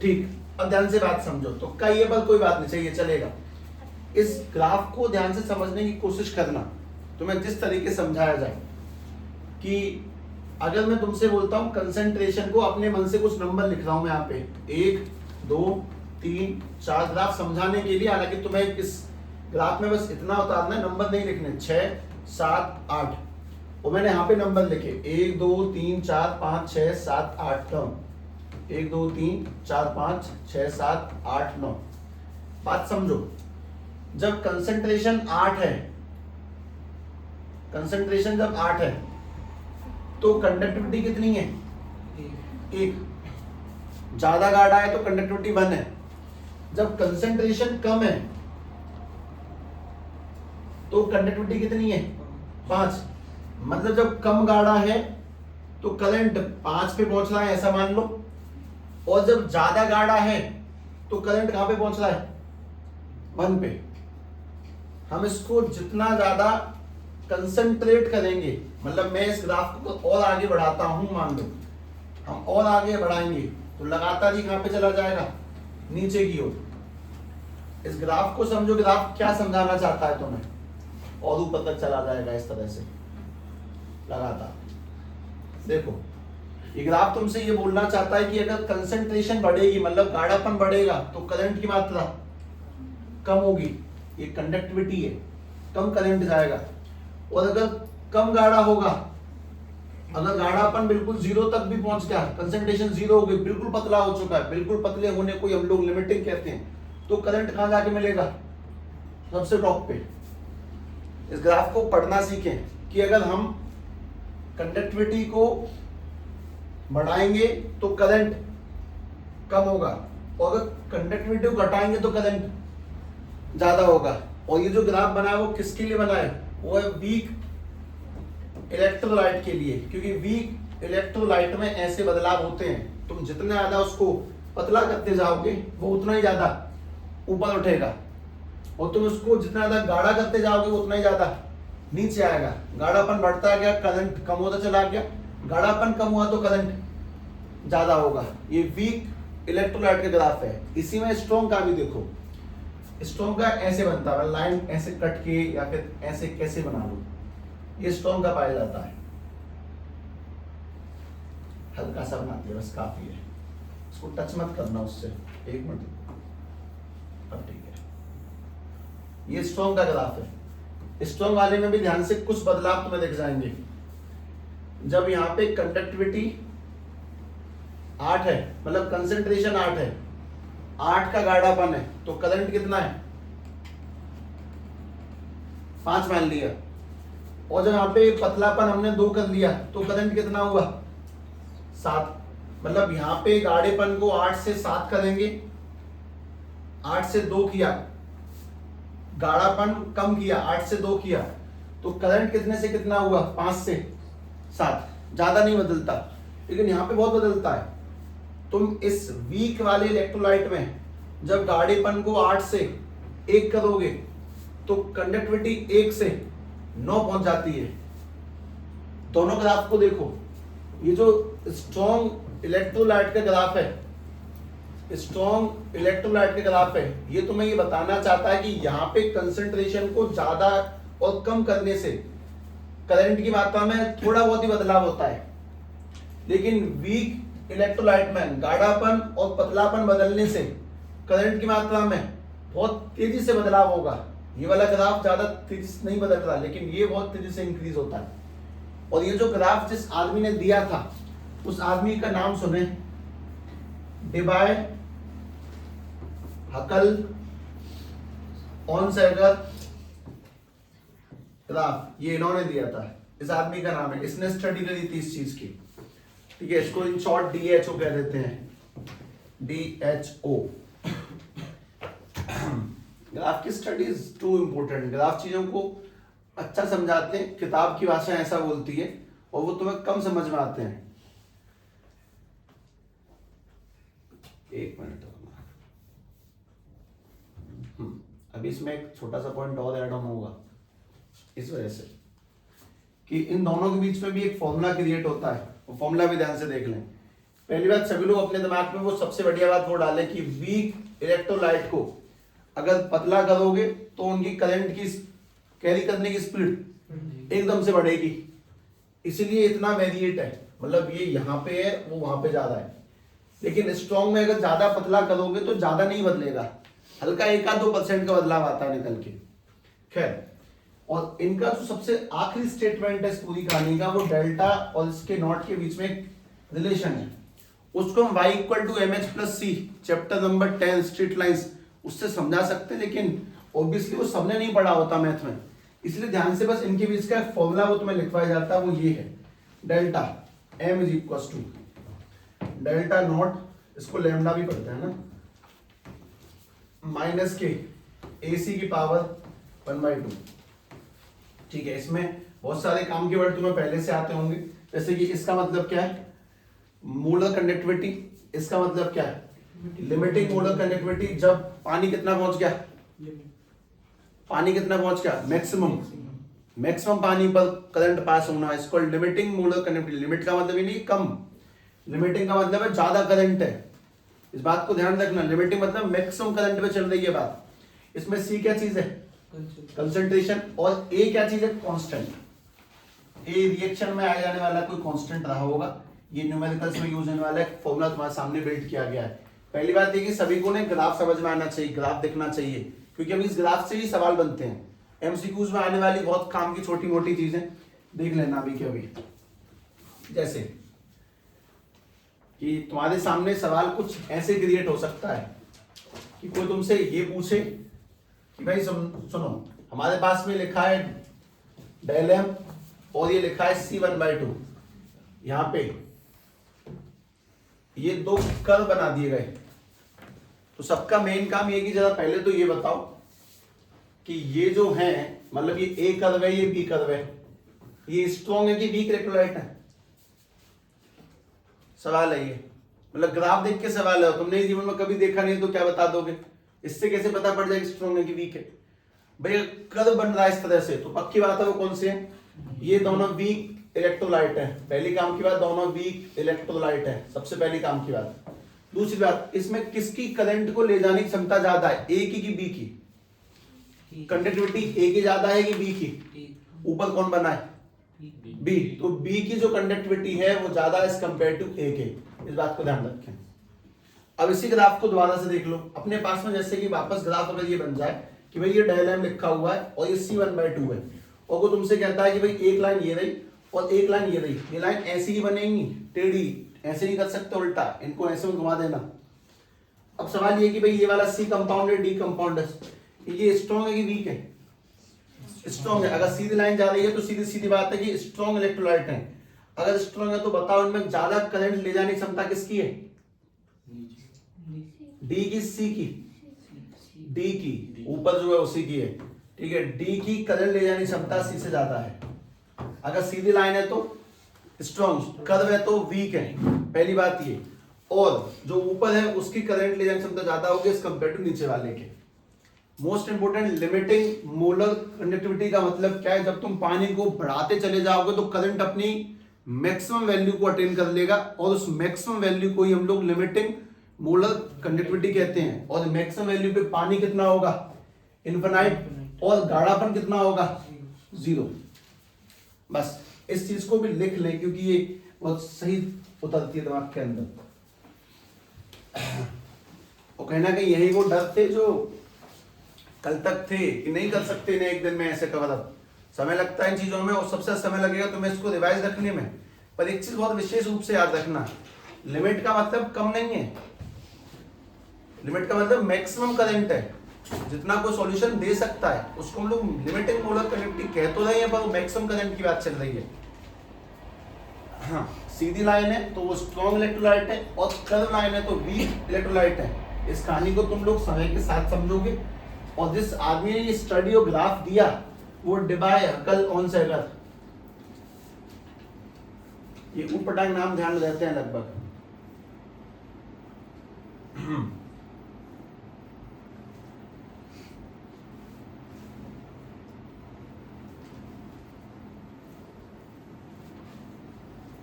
ठीक। अब ध्यान से बात समझो, तो कई बल कोई बात नहीं चाहिए चलेगा। इस ग्राफ को ध्यान से समझने की कोशिश करना, तुम्हें जिस तरीके से समझाया जाए कि अगर मैं तुमसे बोलता हूं कंसंट्रेशन को, अपने मन से कुछ नंबर लिख रहा हूं मैं यहाँ पे 1 2 3 4 ग्राफ समझाने के लिए। हालांकि तुम्हें इस ग्राफ में बस इतना उतारना है, नंबर नहीं लिखने, 6 7 8, और मैंने यहाँ पे नंबर लिखे 1 2 3 4 5 6 7 8 9, 1 2 3 4 5 6 7 8 9। बात समझो, जब कंसंट्रेशन 8 है, कंसंट्रेशन जब 8 है तो कंडक्टिविटी कितनी है, 1। ज्यादा गाढ़ा है तो कंडक्टिविटी 1 है। जब कंसंट्रेशन कम है तो कंडक्टिविटी कितनी है, 5। मतलब जब कम गाढ़ा है तो करंट 5 पे पहुंच रहा है ऐसा मान लो, और जब ज्यादा गाढ़ा है तो करंट कहां पे पहुंच रहा है, 1 पे। हम इसको जितना ज्यादा कंसंट्रेट करेंगे, मतलब मैं इस ग्राफ को और आगे बढ़ाता हूं, मान लो हम और आगे बढ़ाएंगे तो लगातार ही कहां पे चला जाएगा, नीचे की ओर। इस ग्राफ को समझो, ग्राफ क्या समझाना चाहता है तुम्हें, और ऊपर तक चला जाएगा इस तरह से लगातार। देखो ये ग्राफ तुमसे ये बोलना चाहता है कि अगर कंसंट्रेशन बढ़ेगी मतलब गाढ़ापन बढ़ेगा तो करंट की मात्रा कम होगी, ये कंडक्टिविटी है, कम करंट जाएगा। और अगर कम गाढ़ा होगा, अगर गाढ़ापन बिल्कुल 0 तक भी पहुंच गया, कंसंट्रेशन 0 हो गई, बिल्कुल पतला हो चुका है, बिल्कुल पतले होने को हम लोग लिमिटिंग कहते हैं, तो करंट कहां जाके मिलेगा, सबसे टॉप पे। इस ग्राफ को पढ़ना सीखें कि अगर हम कंडक्टिविटी को बढ़ाएंगे तो करंट कम होगा, और अगर कंडक्टिविटी को घटाएंगे तो करंट ज्यादा होगा। और ये जो ग्राफ बना है वो किसके लिए बना है, वो है वीक इलेक्ट्रोलाइट के लिए, क्योंकि वीक इलेक्ट्रोलाइट में ऐसे बदलाव होते हैं। तुम जितना ज्यादा उसको पतला करते जाओगे वो उतना ही ज्यादा ऊपर उठेगा, और तुम उसको जितना ज्यादा गाढ़ा करते जाओगे वो उतना ही ज्यादा नीचे आएगा। गाढ़ापन बढ़ता गया, करंट कम होता चला गया, गाढ़ापन कम हुआ तो करंट ज्यादा होगा। ये वीक इलेक्ट्रोलाइट का ग्राफ है। इसी में स्ट्रॉन्ग का भी देखो, स्ट्रॉन्ग का ऐसे बनता है, लाइन ऐसे कट के या फिर ऐसे कैसे बना लो, ये स्ट्रॉन्ग का पाया जाता है। हल्का सा बनाती है बस, काफी है, इसको टच मत करना उससे। एक मिनट, अब ठीक है। ये स्ट्रॉन्ग का ग्राफ है। स्ट्रॉन्ग वाले में भी ध्यान से कुछ बदलाव तुम्हें दिख जाएंगे। जब यहाँ पे कंडक्टिविटी 8 है, मतलब कंसेंट्रेशन 8 है, 8 का गाढ़ापन है, तो करंट कितना है 5 मान लिया। और जब यहाँ पे पतलापन हमने 2 कर लिया तो करंट कितना हुआ 7। मतलब यहाँ पे गाढ़ेपन को 8 से 7 करेंगे, 8 से 2 किया, गाढ़ापन कम किया, 8 से 2 किया, तो करंट कितने से कितना हुआ 5 से 7। ज्यादा नहीं बदलता, लेकिन यहाँ पे बहुत बदलता है। तुम इस वीक वाले इलेक्ट्रोलाइट में जब गाढ़ेपन को 8 से 1 करोगे तो कंडक्टिविटी 1 से 9 पहुंच जाती है। दोनों ग्राफ को देखो, ये जो स्ट्रॉन्ग इलेक्ट्रोलाइट का ग्राफ है, स्ट्रॉन्ग इलेक्ट्रोलाइट का ग्राफ है, ये तुम्हें ये बताना चाहता है कि यहाँ पे कंसंट्रेशन को ज्यादा और कम करने से करंट की मात्रा में थोड़ा बहुत ही बदलाव होता है, लेकिन वीक इलेक्ट्रोलाइट में गाढ़ापन और पतलापन बदलने से करंट की मात्रा में बहुत तेजी से बदलाव होगा। ये वाला ग्राफ ज्यादा तेजी से नहीं बदल रहा, लेकिन ये बहुत तेजी से इंक्रीज होता है। और ये जो ग्राफ जिस आदमी ने दिया था उस आदमी का नाम सुने, डिबाय हकल ऑनसैगर ग्राफ, ये इन्होंने दिया था। इस आदमी का नाम है, इसने स्टडी करी थी इस चीज की, ठीक है। इसको इन शॉर्ट DHO कह देते हैं, DHO। ग्राफ की study is too important. Graph चीजों को अच्छा समझाते हैं, किताब की भाषा ऐसा बोलती है, और वो तुम्हें कम समझ में आते हैं। एक मिनट, अभी इसमें एक छोटा सा पॉइंट और ऐड ऑन होगा, इस वजह से कि इन दोनों के बीच में भी एक फॉर्मूला क्रिएट होता है, वो फॉर्मूला भी ध्यान से देख लें। पहली बात, सभी लोग अपने दिमाग में वो सबसे बढ़िया बात वो डालें कि वीक इलेक्ट्रोलाइट को अगर पतला करोगे तो उनकी करंट की कैरी करने की स्पीड एकदम से बढ़ेगी, इसीलिए इतना वेरिएट है। मतलब ये यहाँ पे है, वो वहां पे ज्यादा है। लेकिन स्ट्रॉन्ग में अगर ज्यादा पतला करोगे तो ज्यादा नहीं बदलेगा, हल्का 1-2% का बदलाव आता है निकल के। खैर, और इनका जो सबसे आखिरी स्टेटमेंट है इस पूरी कहानी का, वो डेल्टा और इसके नॉट के बीच में एक रिलेशन है, उसको हम y = mh+c chapter number 10 street lines उससे समझा सकते हैं, लेकिन ऑब्वियसली वो सबने नहीं पढ़ा होता मैथ में, इसलिए ध्यान से बस इनके बीच का फॉर्मूला वो तुम्हें लिखवाया जाता है, वो ये है, डेल्टा m = डेल्टा नॉट, इसको लैम्डा भी पढ़ते हैं ना, माइनस के AC की पावर 1/2। ठीक है, इसमें बहुत सारे काम के वर्ड तुम्हें पहले से आते होंगे, जैसे कि इसका मतलब क्या है मोलर कंडक्टिविटी, इसका मतलब क्या है लिमिटिंग मोलर कंडक्टिविटी। जब पानी कितना पहुंच गया, पानी कितना पहुंच गया मैक्सिमम पानी पर करंट पास होना, इसको लिमिटिंग मोलर कंडक्टिविटी। लिमिट का मतलब ये नहीं कम, लिमिटिंग का मतलब है ज्यादा करंट है, इस बात को ध्यान रखना। लिमिटिंग मतलब मैक्सिमम करंट पे चल रही है बात। इसमें C क्या चीज है कंसंट्रेशन, और A क्या चीज है कांस्टेंट। A रिएक्शन में आने जाने वाला कोई कांस्टेंट रहा होगा, ये न्यूमेरिकल्स में यूज होने वाला है फॉर्मूला तुम्हारे सामने बिल्ड किया गया है। पहली बात ये कि सभी को ने ग्राफ समझ में आना चाहिए, ग्राफ दिखना चाहिए, क्योंकि अब इस ग्राफ से ही सवाल बनते हैं। MCQs में आने वाली बहुत काम की छोटी मोटी चीजें देख लेना अभी के अभी, जैसे कि तुम्हारे सामने सवाल कुछ ऐसे क्रिएट हो सकता है कि कोई तुमसे ये पूछे कि भाई सुनो हमारे पास में लिखा है डेल m और ये लिखा है C1/2, यहाँ पे ये 2 कर्व बना दिए गए, तो सबका मेन काम ये कि जरा पहले तो ये बताओ कि ये जो है मतलब ये A कर्व है, ये B कर्व है, ये स्ट्रॉन्ग है कि वीक इलेक्ट्रोलाइट है, सवाल है ये। मतलब ग्राफ देख के सवाल है, तुमने जीवन में कभी देखा नहीं तो क्या बता दोगे? इससे कैसे पता पड़ जाएगा स्ट्रॉन्ग है कि वीक है? भैया कर्व बन रहा है इस तरह से, तो पक्की बात है वो कौन से है? ये दोनों वीक इलेक्ट्रोलाइट है। पहली काम की बात, दोनों वीक इलेक्ट्रोलाइट है, सबसे पहली काम की बात। दूसरी बात, इसमें किसकी करंट को ले जाने की क्षमता ज्यादा है, ए की कि बी की? कंडक्टिविटी ए की ज्यादा है कि बी की? ऊपर कौन बना है? बी। तो बी की जो कंडक्टिविटी है वो ज्यादा है एज कंपेयर टू ए के, इस बात को ध्यान रखें। अब इसी ग्राफ को दोबारा से देख लो अपने पास में, जैसे कि वापस ग्राफ अगर ये बन जाए कि भाई ये डायग्राम लिखा हुआ है और ये C1/2 है, और वो तुमसे कहता है कि भाई एक लाइन ये रही और एक लाइन ये रही, ये लाइन ऐसी ही बनेगी टेढ़ी, ऐसे नहीं कर सकते उल्टा, इनको ऐसे में घुमा देना। अब सवाल ये कि भाई ये वाला C कंपाउंड है, D कंपाउंड है, ये स्ट्रॉन्ग है कि वीक है? स्ट्रॉन्ग है। अगर सीधी लाइन जा रही है तो सीधी सीधी बात है कि स्ट्रॉन्ग इलेक्ट्रोलाइट है। अगर स्ट्रॉन्ग है तो बताओ इनमें ज्यादा करंट ले जाने की क्षमता किसकी है? डी की, सी की? डी की, ऊपर जो है उसी की है, ठीक है। डी की करंट ले जाने की क्षमता सी से ज्यादा है। अगर सीधी लाइन है तो स्ट्रॉन्ग, कर्व है तो वीक है, पहली बात ये। और जो ऊपर है उसकी करंट ले जाने की क्षमता ज्यादा होगी एज कंपेयर टू नीचे वाले के। Most important, limiting molar conductivity का मतलब क्या है? जब तुम पानी को बढ़ाते चले जाओगे तो करंट अपनी मैक्सिमम वैल्यू को अटेन कर लेगा, और उस मैक्सिमम वैल्यू को ही हम लोग लिमिटिंग मोलर कंडक्टिविटी कहते हैं। और मैक्सिमम वैल्यू पे पानी कितना होगा? इनफिनाइट। और गाढ़ापन कितना होगा? 0। बस इस चीज को भी लिख लें क्योंकि ये बहुत सही उतरती है दिमाग के अंदर। और कहीं ना कहीं यही वो डर थे जो कल तक थे कि नहीं कर सकते ना एक दिन में ऐसे कवर अप, समय लगता है इन चीजों में, और सबसे समय लगेगा तुम्हें इसको रिवाइज रखने में। पर एक चीज बहुत विशेष रूप से याद रखना, लिमिट का मतलब कम नहीं है, लिमिट का मतलब मैक्सिमम करंट है। जितना कोई सॉल्यूशन दे सकता है उसको हम लोग लिमिटिंग मोलर कंडक्टिविटी कह तो रहे हैं, पर मैक्सिमम करंट की बात चल रही है। हाँ, सीधी लाइन है तो वो स्ट्रॉन्ग इलेक्ट्रोलाइट है, और कर्व लाइन है तो वीक इलेक्ट्रोलाइट है। इस कहानी को तुम लोग समय के साथ समझोगे। और जिस आदमी ने ये स्टडी और ग्राफ दिया वो डिबाय हकल ऑनसेगर, ये ऊटपटांग नाम ध्यान में रहते हैं लगभग।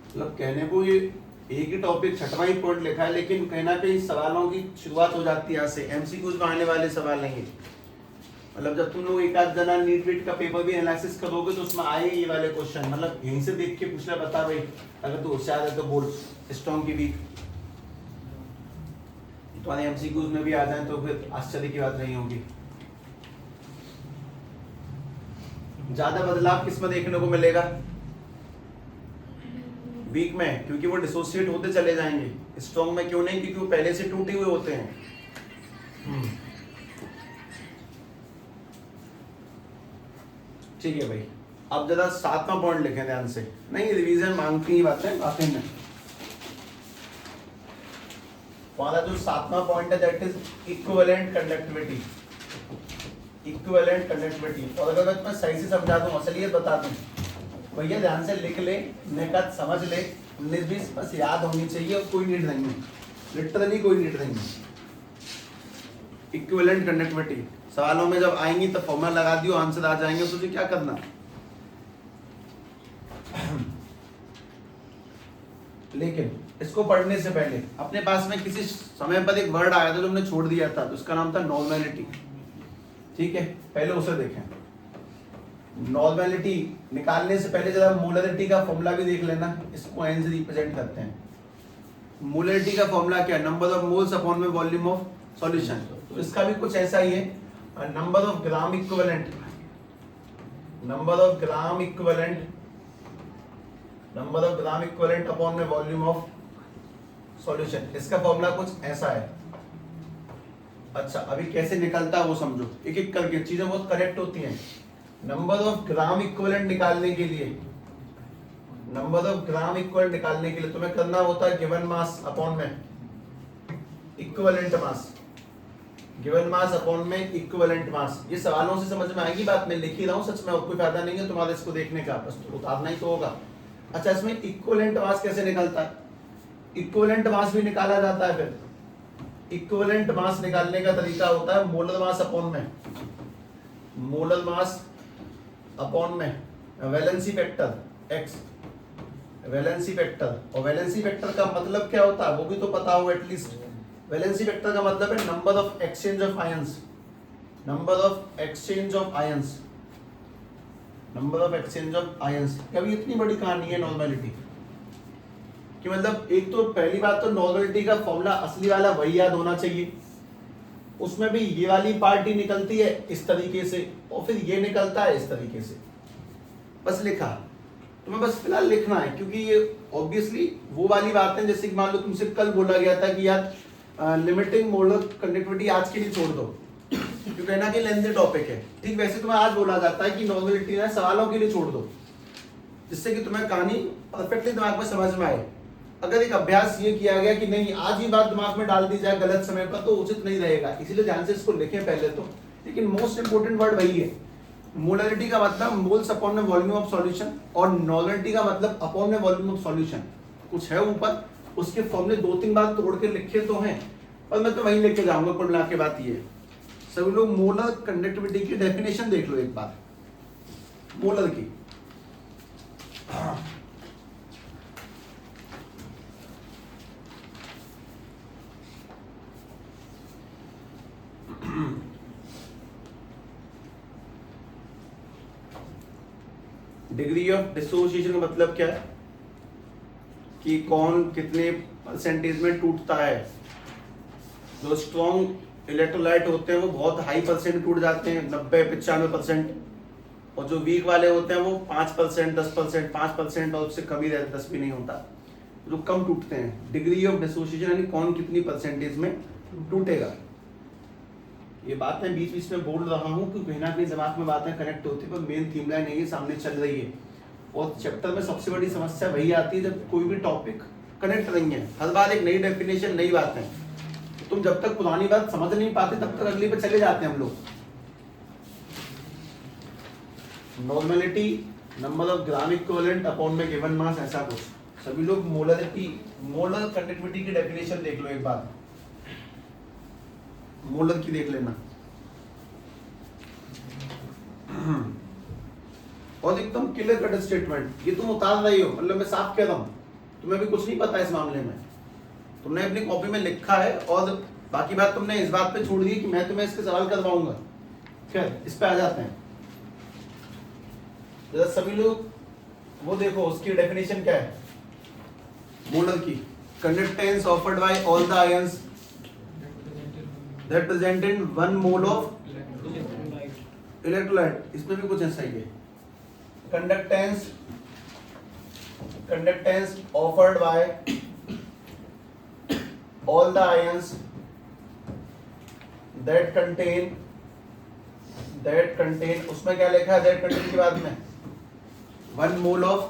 मतलब कहने को ये एक ही टॉपिक छठवां ही पॉइंट लिखा है, लेकिन कहीं ना कहीं सवालों की शुरुआत हो जाती है यहाँ से। एमसीक्यूज में आने वाले सवाल नहीं है। मतलब जब तुम लोग एक आध जना नीट वीट का पेपर भी एनालिसिस करोगे तो उसमें आए ये वाले क्वेश्चन, मतलब यहीं से देख के पूछ ले, बता भाई अगर तू होशियार है तो बोल स्ट्रॉन्ग की वीक। तुम्हारे एमसीक्यूज में भी आ जाए तो फिर आश्चर्य की बात नहीं होगी। ज्यादा बदलाव किस में देखने को मिलेगा? वीक में, क्योंकि वो डिसोसिएट होते चले जाएंगे। स्ट्रॉन्ग में क्यों नहीं? क्योंकि वो पहले से टूटे हुए होते हैं। ठीक है भाई, अब जरा 7वां पॉइंट लिखें ध्यान से, नहीं रिवीजन मांगती ही बातें वाकई में। हमारा जो 7वां पॉइंट है that is equivalent conductivity. Equivalent conductivity, और अगर मैं सही से समझा दूं, असलियत बता दूं, भैया ध्यान से लिख ले, निकट समझ ले, 19-20 बस याद होनी चाहिए, और कोई नीड नहीं है, लिटरली कोई नीड नहीं है। इक्विवेलेंट कंडक्टिविटी सवालों में जब आएंगी तो फॉर्मूला लगा दियो, आंसर आ जाएंगे, तो तुझे क्या करना। लेकिन इसको पढ़ने से पहले अपने पास में किसी समय पर एक वर्ड आया था जो हमने छोड़ दिया था, उसका नाम था नॉर्मेलिटी। ठीक है, पहले उसे देखें। नॉर्मेलिटी निकालने से पहले जरा मोलरिटी का फॉर्मूला भी देख लेना, इसको एन से रिप्रेजेंट करते हैं। मोलरिटी का फॉर्मूला क्या है? नंबर ऑफ मोल्स अपॉन में वॉल्यूम ऑफ सॉल्यूशन। तो इसका भी कुछ ऐसा ही है, number of gram equivalent, number of gram equivalent, number of gram equivalent upon में वॉल्यूम ऑफ सॉल्यूशन। इसका फॉर्मूला कुछ ऐसा है। अच्छा, अभी कैसे निकलता है वो समझो, एक एक करके, चीजें बहुत करेक्ट होती हैं। नंबर ऑफ ग्राम इक्विवेलेंट निकालने के लिए, नंबर ऑफ ग्राम इक्विवेलेंट निकालने के लिए तुम्हें करना होता है गिवन मास अपॉन में equivalent mass, given mass upon में इक्विवेलेंट मास। ये सवालों से समझ में आएगी बात, मैं लिख ही रहा हूँ सच में, और कोई फायदा नहीं है तुम्हारे इसको देखने का, बस उतारना ही तो होगा। अच्छा, इसमें इक्विवेलेंट मास कैसे निकलता है? इक्विवेलेंट मास भी निकाला जाता है। फिर इक्विवेलेंट मास निकालने का तरीका होता है मोलर मास अपॉन में, मोलर मास अपॉन में valency factor x, valency factor. और वैलेंसी फैक्टर का मतलब क्या होता है वो भी तो पता हो एटलीस्ट। वैलेंसी फैक्टर का मतलब है number of exchange of ions, number of exchange of ions, number of exchange of ions. कभी इतनी बड़ी कहानी है नॉर्मेलिटी कि मतलब एक तो पहली बात तो नॉर्मेलिटी का फॉर्मूला असली वाला वही याद होना चाहिए, उसमें भी ये वाली पार्टी निकलती है इस तरीके से और फिर ये निकलता है इस तरीके से, बस लिखा। तुम्हें बस फिलहाल लिखना है क्योंकि ये ऑब्वियसली वो वाली बात है जैसे कि मान लो तुमसे कल बोला गया था कि यार लिमिटिंग मोलर कंडक्टिविटी आज के लिए छोड़ दो क्योंकि ना कि लेंथी टॉपिक है, ठीक वैसे तुम्हें आज बोला जाता है कि नॉर्मेलिटी ना सवालों के लिए छोड़ दो जिससे कि तुम्हें कहानी परफेक्टली दिमाग में समझ में आए। अगर एक अभ्यास ये किया गया कि नहीं आज ही बात दिमाग में डाल दी जाए गलत समय पर तो उचित नहीं रहेगा, इसीलिए ध्यान से इसको लिखें पहले तो। लेकिन मोस्ट इंपोर्टेंट वर्ड वही है, मोलरिटी का मतलब मोल्स अपॉन में वॉल्यूम ऑफ सॉल्यूशन और नॉर्मेलिटी का मतलब अपॉन में वॉल्यूम ऑफ सॉल्यूशन। कुछ है ऊपर उसके फॉर्मूले दो तीन बार तोड़ के लिखे तो हैं और मैं तो वहीं लेके जाऊंगा। कुल मिला के बात ये सभी लोग मोलर कंडक्टिविटी की डेफिनेशन देख लो एक बार, मोलर की। डिग्री ऑफ डिसोसिएशन का मतलब क्या है कि कौन कितने परसेंटेज में टूटता है। जो स्ट्रॉन्ग इलेक्ट्रोलाइट होते हैं वो बहुत हाई परसेंट टूट जाते हैं 90-95%, और जो वीक वाले होते हैं वो 5%, 10%, 5% और उससे कम ही रहता, 10 भी नहीं होता, जो कम टूटते हैं। डिग्री ऑफ डिसोसिएशन यानी कौन कितनी परसेंटेज में टूटेगा। ये बात मैं बीच बीच में बोल रहा हूँ क्योंकि कहीं ना कहीं दिमाग में बातें कनेक्ट होती है, पर मेन थीम लाइन यही सामने चल रही है। और चैप्टर में सबसे बड़ी समस्या वही आती है जब कोई भी टॉपिक कनेक्ट नहीं है, हर बार एक नई डेफिनेशन नई बात है, तुम जब तक पुरानी बात समझ नहीं पाते तब तक अगली पे चले जाते हैं हम लोग। Normality number of gram equivalent upon में गिवन मास, ऐसा कुछ। सभी लोग मोलरिटी मोलर कंडक्टिविटी की डेफिनेशन देख लो एक बार, मोलर की देख लेना। और एकदम क्लियर कट स्टेटमेंट, ये तुम उतार रही हो, मतलब मैं साफ कह रहा हूं तुम्हें भी कुछ नहीं पता इस मामले में, तुमने अपनी कॉपी में लिखा है और बाकी बात तुमने इस बात पे छोड़ दी कि मैं तुम्हें इसके सवाल करवाऊंगा। खैर इस पे आ जाते हैं जरा सभी लोग वो देखो उसकी डेफिनेशन क्या है मोलर की। Conductance offered by all the ions that present in 1 mole of electrolyte, इसमें भी कुछ ऐसा ही है। Conductance offered by all the ions that contain उसमें क्या लिखा है that contain के बाद में 1 mole of,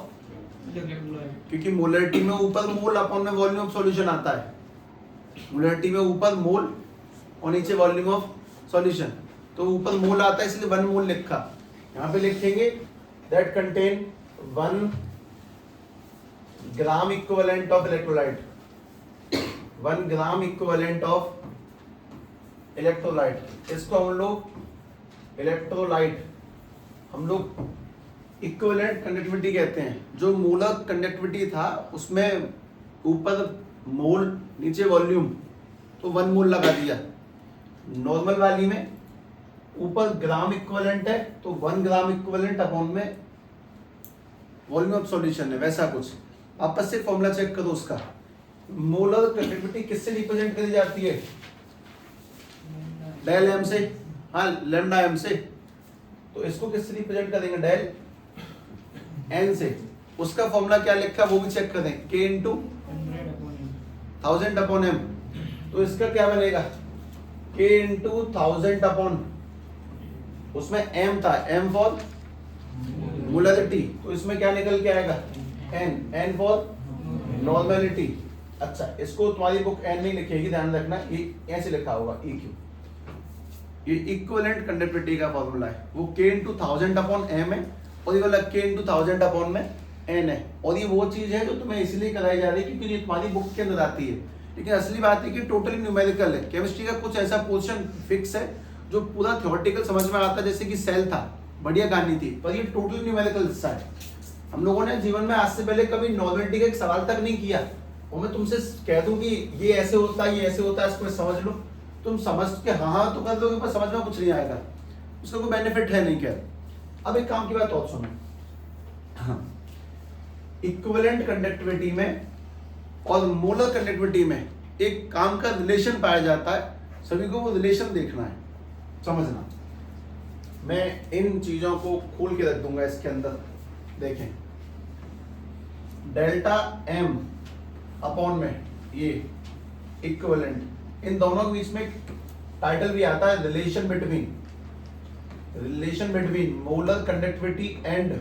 क्योंकि मोलरिटी में ऊपर मोल अपॉन में वॉल्यूम ऑफ सॉल्यूशन आता है, मोलरिटी में ऊपर मोल और नीचे वॉल्यूम ऑफ सॉल्यूशन, तो ऊपर मोल आता है इसलिए 1 मोल लिखा। यहाँ पे लिखेंगे that contain 1 gram equivalent of electrolyte, 1 gram equivalent of electrolyte. इसको हम लोग इलेक्ट्रोलाइट हम लोग इक्विवेलेंट कंडक्टिविटी कहते हैं। जो मोलर कंडक्टिविटी था उसमें ऊपर मोल नीचे वॉल्यूम, तो 1 मोल लगा दिया। नॉर्मल वाली में ऊपर ग्राम इक्विवेलेंट है तो 1 ग्राम इक्विवेलेंट अपॉन में वॉल्यूम ऑफ सॉल्यूशन है, वैसा कुछ। वापस से फॉर्मूला चेक करो उसका। मोलर कंडक्टिविटी किससे रिप्रेजेंट करी जाती है? डेल एम से, हाँ लैम्डा एम से। तो इसको किससे रिप्रेजेंट करेंगे? डेल एन से। उसका फॉर्मूला क्या लिखा वो भी चेक करें, k इंटू 1000 अपॉन एम। तो इसका क्या बनेगा? k इंटू 1000 अपॉन, उसमें m था, m फॉर मोलरिटी, तो इसमें क्या निकल के आएगा? n for normality. अच्छा, इसको तुम्हारी बुक n नहीं लिखेगी, ध्यान रखना, ये ऐसे लिखा होगा EQ। ये इक्विवेलेंट कंडक्टिविटी का फॉर्मूला है, वो k इंटू 1000 अपॉन m है और ये वाला k इंटू 1000 अपॉन में एन है, और ये वो चीज है जो तुम्हें इसलिए कराई जा रही है क्योंकि ये तुम्हारी बुक के अंदर आती है। लेकिन असली बात है कि टोटली न्यूमेरिकल है। केमिस्ट्री का कुछ ऐसा पोर्शन फिक्स है जो पूरा थ्योरेटिकल समझ में आता है, जैसे कि सेल था, बढ़िया कहानी थी, पर ये टोटली न्यूमेरिकल हिस्सा है। हम लोगों ने जीवन में आज से पहले कभी नॉर्मेलिटी का एक सवाल तक नहीं किया, और मैं तुमसे कह दूं कि ये ऐसे होता है, ये ऐसे होता है, इसको समझ लो, तुम समझ के हाँ तो कर लोगे, पर समझ में कुछ नहीं आएगा, उसका कोई बेनिफिट है नहीं। क्या अब एक काम की बात और सुनो, हाँ, इक्विवेलेंट कंडक्टिविटी में और मोलर कंडक्टिविटी में एक काम का रिलेशन पाया जाता है, सभी को वो रिलेशन देखना है, समझना। मैं इन चीजों को खोल के रख दूंगा इसके अंदर। देखें, डेल्टा एम अपॉन में ये इक्विवेलेंट, इन दोनों के बीच में एक टाइटल भी आता है, relation between molar conductivity and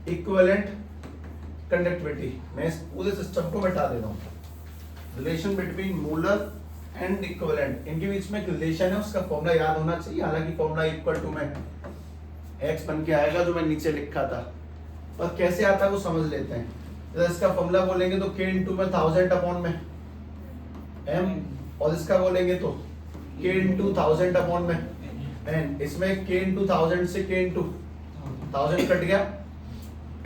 equivalent conductivity. मैं इस पूरे सिस्टम को मिटा दे रहा हूं। Relation between molar and equivalent, इनके बीच में एक रिलेशन है, उसका फॉर्मूला याद होना चाहिए। हालांकि फॉर्मूला इक्वल टू में एक्स बन के आएगा जो मैं नीचे लिखा था, पर कैसे आता है वो समझ लेते हैं। तो इसका फॉर्मूला बोलेंगे तो k इंटू में 1000 अपॉन में m, और इसका बोलेंगे तो k इंटू 1000 अपॉन में n। इसमें k इंटू 1000 से k इंटू 1000 कट गया,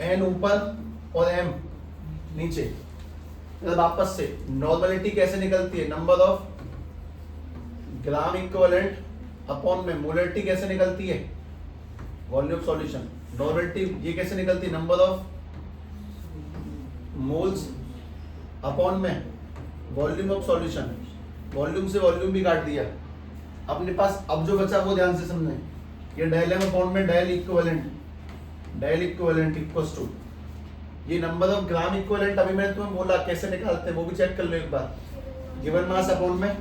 n ऊपर और m नीचे। वापस से नॉर्मलिटी कैसे निकलती है, number of gram equivalent upon में मोलरिटी कैसे निकलती है, वॉल्यूम सॉल्यूशन। नॉर्मलिटी ये कैसे निकलती है, नंबर ऑफ मोल्स अपॉन में वॉल्यूम ऑफ सॉल्यूशन। वॉल्यूम से वॉल्यूम भी काट दिया अपने पास। अब जो बचा वो ध्यान से समझें, ये डेल एम अपॉन में डेल इक्विवेलेंट इक्वल्स टू ये नंबर ऑफ ग्राम इक्विवेलेंट। अभी मैंने तुम्हें बोला कैसे निकालते हैं, वो भी चेक कर लो एक बार। गिवन मास अपॉन में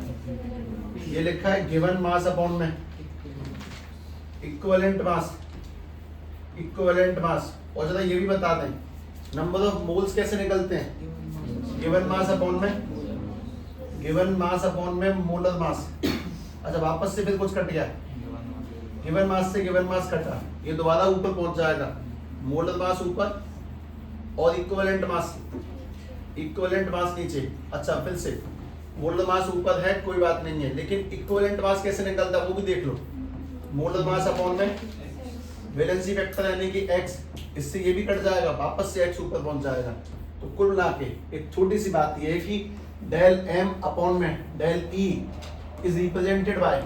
ये लिखा है, गिवन मास अपॉन में इक्विवेलेंट मास। और जरा ये भी बता दें, नंबर ऑफ मोल्स कैसे निकलते हैं, गिवन मास अपॉन में मोलर मास। अच्छा, वापस से फिर कुछ कट गया, गिवन मास से गिवन मास कटा, ये दोबारा ऊपर पहुंच जाएगा, मोलर मास ऊपर और इक्विवेलेंट मास नीचे। अच्छा, फिर से मोलर मास ऊपर है, कोई बात नहीं है, लेकिन इक्विवेलेंट मास कैसे निकलता है वो भी देख लो। मोलर मास अपॉन में वैलेंसी फैक्टर यानी कि x, इससे ये भी कट जाएगा, वापस से x ऊपर पहुंच जाएगा। तो कुल मिला के एक छोटी सी बात ये है कि डेल m अपॉन में del e is represented by,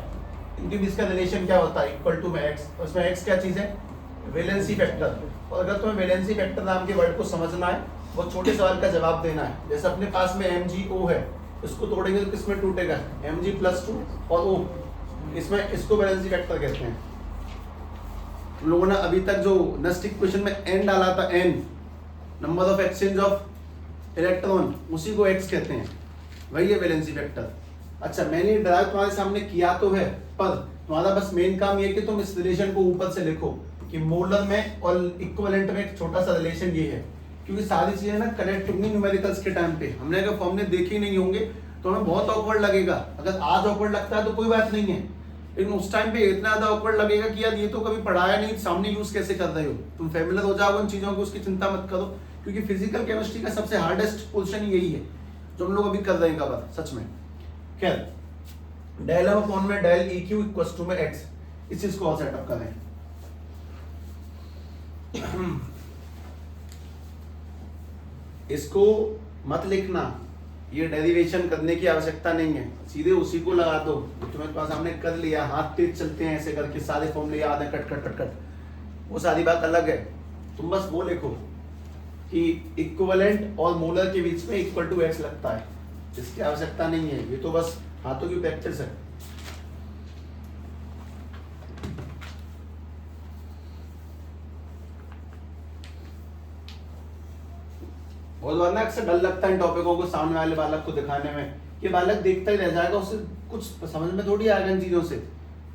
इनके बीच का रिलेशन क्या होता है, इक्वल टू में x। उसमें x क्या चीज है, वैलेंसी फैक्टर। और अगर तुम्हें वैलेंसी फैक्टर नाम के वर्ड को समझना है, वो छोटे सवाल का जवाब देना है। जैसे अपने पास में MgO है, इसको तोड़ेंगे तो किसमें टूटेगा, Mg+2 और O, इसमें इसको वैलेंसी फैक्टर कहते हैं। लोगों ने अभी तक जो नेक्स्ट इक्वेशन में n डाला था, n number of exchange of electron, उसी को x कहते हैं, वही है वैलेंसी फैक्टर। अच्छा, मैंने ड्राइव तुम्हारे सामने किया तो है, पर तुम्हारा बस मेन काम ये है कि तुम इस रिलेशन को ऊपर से लिखो कि मोलर में और इक्विवेलेंट में एक छोटा सा रिलेशन ये है, क्योंकि सारी चीजें ना कनेक्ट होंगी न्यूमेरिकल्स के टाइम पे। हमने अगर फॉर्मूले देखे ही नहीं होंगे तो हमें बहुत ऑकवर्ड लगेगा। अगर आज ऑकवर्ड लगता है तो कोई बात नहीं है, लेकिन उस टाइम पे इतना ज्यादा ऑकवर्ड लगेगा कि यार ये तो कभी पढ़ाया नहीं, सामने यूज कैसे कर रहे हो। तुम फेमिलियर हो जाओगे उन चीजों को, उसकी चिंता मत करो, क्योंकि फिजिकल केमिस्ट्री का सबसे हार्डेस्ट पोर्शन यही है जो हम लोग अभी कर रहे हैं कवर, सच में। खैर, डेल एम अपॉन में del E Q equals to में एक्स, इस चीज को और सेटअप करें। इसको मत लिखना, ये डेरिवेशन करने की आवश्यकता नहीं है, सीधे उसी को लगा दो। तुम्हें पास हमने कर लिया, हाथ तेज चलते हैं ऐसे करके, सारे फॉर्मूले याद है कट कट कट कट, वो सारी बात अलग है। तुम बस वो लिखो कि इक्विवेलेंट और मोलर के बीच में इक्वल टू एक्स लगता है, इसकी आवश्यकता नहीं है, ये तो बस हाथों की प्रैक्टिस है। बहुत बार ना अक्सर डर लगता है इन टॉपिकों को सामने वाले बालक को दिखाने में, कि बालक देखता ही रह जाएगा, उससे कुछ समझ में थोड़ी आएगा इन चीजों से।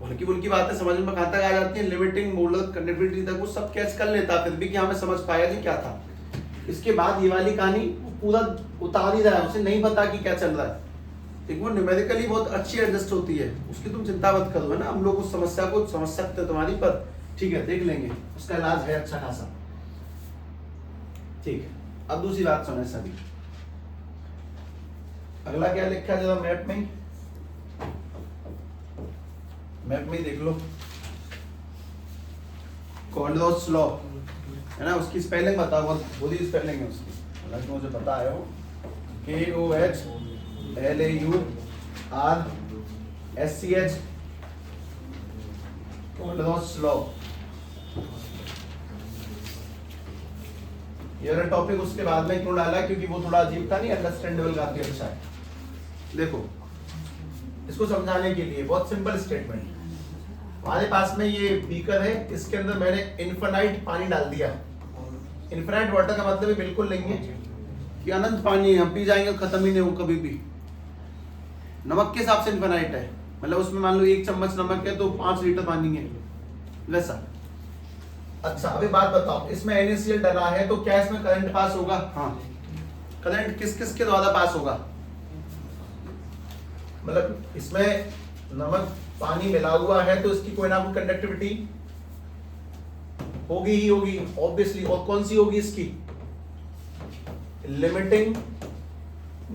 हल्की फुल्की बातें समझ में कहाँ तक आ जाती है, लिमिटिंग मोलर कंडक्टिविटी तक वो सब कैच कर लेता, फिर भी कि हमें समझ पाया जी क्या था। इसके बाद ये वाली कहानी पूरा उतार ही रहा है, उसे नहीं पता कि क्या चल रहा है, लेकिन वो न्यूमेरिकली बहुत अच्छी एडजस्ट होती है, उसकी तुम चिंता मत करो, है ना। हम लोग उस समस्या को समझ सकते हैं तुम्हारी, पर ठीक है देख लेंगे, उसका इलाज है अच्छा खासा। ठीक, अब दूसरी बात सुने सभी। अगला क्या लिखा है जरा मैप में, मैप में देख लो, कोल्डोस लॉ है ना, उसकी स्पेलिंग बताओ, बहुत बुरी स्पेलिंग है उसकी, हालांकि मुझे पता है वो, KOHLAURSCH, कोल्डोस लॉ। ये वाला टॉपिक उसके बाद में क्यों डाला, क्योंकि वो थोड़ा अजीब था, नहीं अंडरस्टैंडेबल, काफी अच्छा है। देखो इसको समझाने के लिए बहुत सिंपल स्टेटमेंट, हमारे पास में ये बीकर है, इसके अंदर मैंने इनफाइनाइट पानी डाल दिया। इनफाइनाइट वाटर का मतलब बिल्कुल नहीं है कि अनंत पानी है, हम पी जाएंगे खत्म ही नहीं हो कभी भी। नमक के हिसाब से इनफाइनाइट है, मतलब उसमें मान लो 1 चम्मच नमक है तो 5 लीटर पानी है, वैसा। अच्छा अभी बात बताओ, इसमें NaCl डला है तो क्या इसमें करंट पास होगा? हाँ, करंट किस किस के द्वारा पास होगा? मतलब इसमें नमक पानी मिला हुआ है तो इसकी कोई ना कोई कंडक्टिविटी होगी ही होगी ऑब्वियसली, और कौन सी होगी इसकी? लिमिटिंग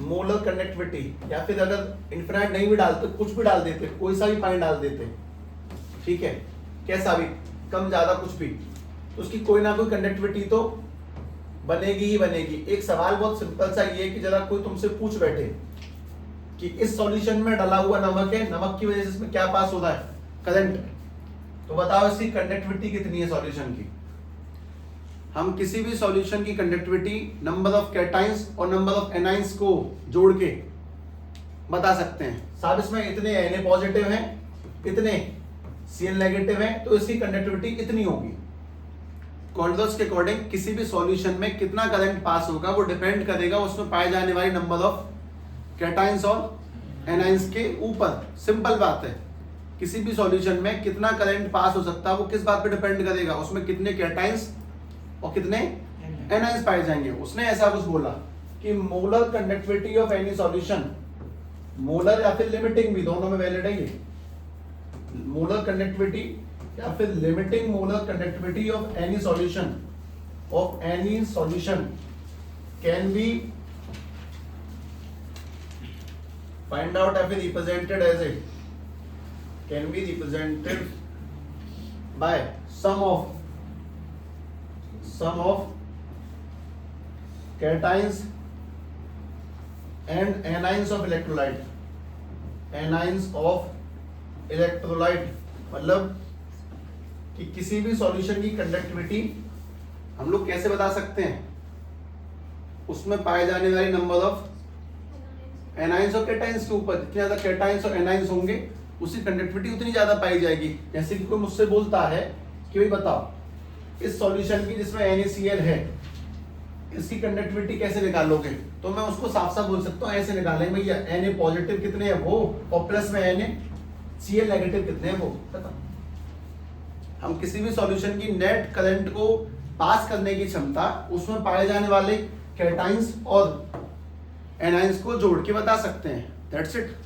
मोलर कंडक्टिविटी, या फिर अगर इनफिनाइट नहीं भी डालते, कुछ भी डाल देते, कोई सा भी पानी डाल देते, ठीक है, कैसा भी, कम ज्यादा कुछ भी, तो उसकी कोई ना कोई कंडक्टिविटी तो बनेगी ही बनेगी। एक सवाल बहुत सिंपल सा ये है कि जरा कोई तुमसे पूछ बैठे कि इस सॉल्यूशन में डाला हुआ नमक है, नमक की वजह से इसमें क्या पास होता है? करंट। तो बताओ इसकी कंडक्टिविटी कितनी है सॉल्यूशन की? हम किसी भी सॉल्यूशन की कंडक्टिविटी नंबर ऑफ कैटाइंस और नंबर ऑफ एनाइंस को जोड़ के बता सकते हैं। साहब इसमें इतने Na पॉजिटिव हैं, इतने Cl नेगेटिव हैं, तो इसकी कंडक्टिविटी इतनी होगी। कोल्डोस के अकॉर्डिंग किसी भी सॉल्यूशन में कितना करंट पास होगा वो डिपेंड करेगा उसमें पाए जाने वाली नंबर ऑफ कैटाइंस और एनाइंस के ऊपर। सिंपल बात है, किसी भी सॉल्यूशन में कितना करंट पास हो सकता है वो किस बात पे डिपेंड करेगा? उसमें कितने कैटाइंस और कितने एनाइंस पाए जाएंगे। उसने ऐसा कुछ बोला कि molar conductivity of any solution, molar या फिर लिमिटिंग भी, दोनों में वैलिड है ये, मोलर कंडक्टिविटी या फिर limiting molar conductivity of any solution, of any solution can be find out या फिर represented as A, can be represented by sum of cations and anions of electrolyte, anions of electrolyte, मतलब कि किसी भी solution की conductivity हम लोग कैसे बता सकते हैं? उसमें पाए जाने वाली नंबर ऑफ एनाइंस और कैटाइंस के ऊपर, जितने ज्यादा कैटाइंस और एनाइंस होंगे उसकी कंडक्टिविटी उतनी ज्यादा पाई जाएगी। जैसे कि कोई मुझसे बोलता है कि भाई बताओ इस सॉल्यूशन की जिसमें NaCl है इसकी कंडक्टिविटी कैसे निकालोगे? तो मैं उसको साफ साफ बोल सकता हूँ, ऐसे निकालेंगे भैया, Na पॉजिटिव कितने हैं वो, और प्लस में NaCl नेगेटिव कितने हैं वो, बताओ। हम किसी भी सॉल्यूशन की नेट करंट को पास करने की क्षमता उसमें पाए जाने वाले कैटाइंस और एनाइंस को जोड़ के बता सकते हैं, दैट्स इट।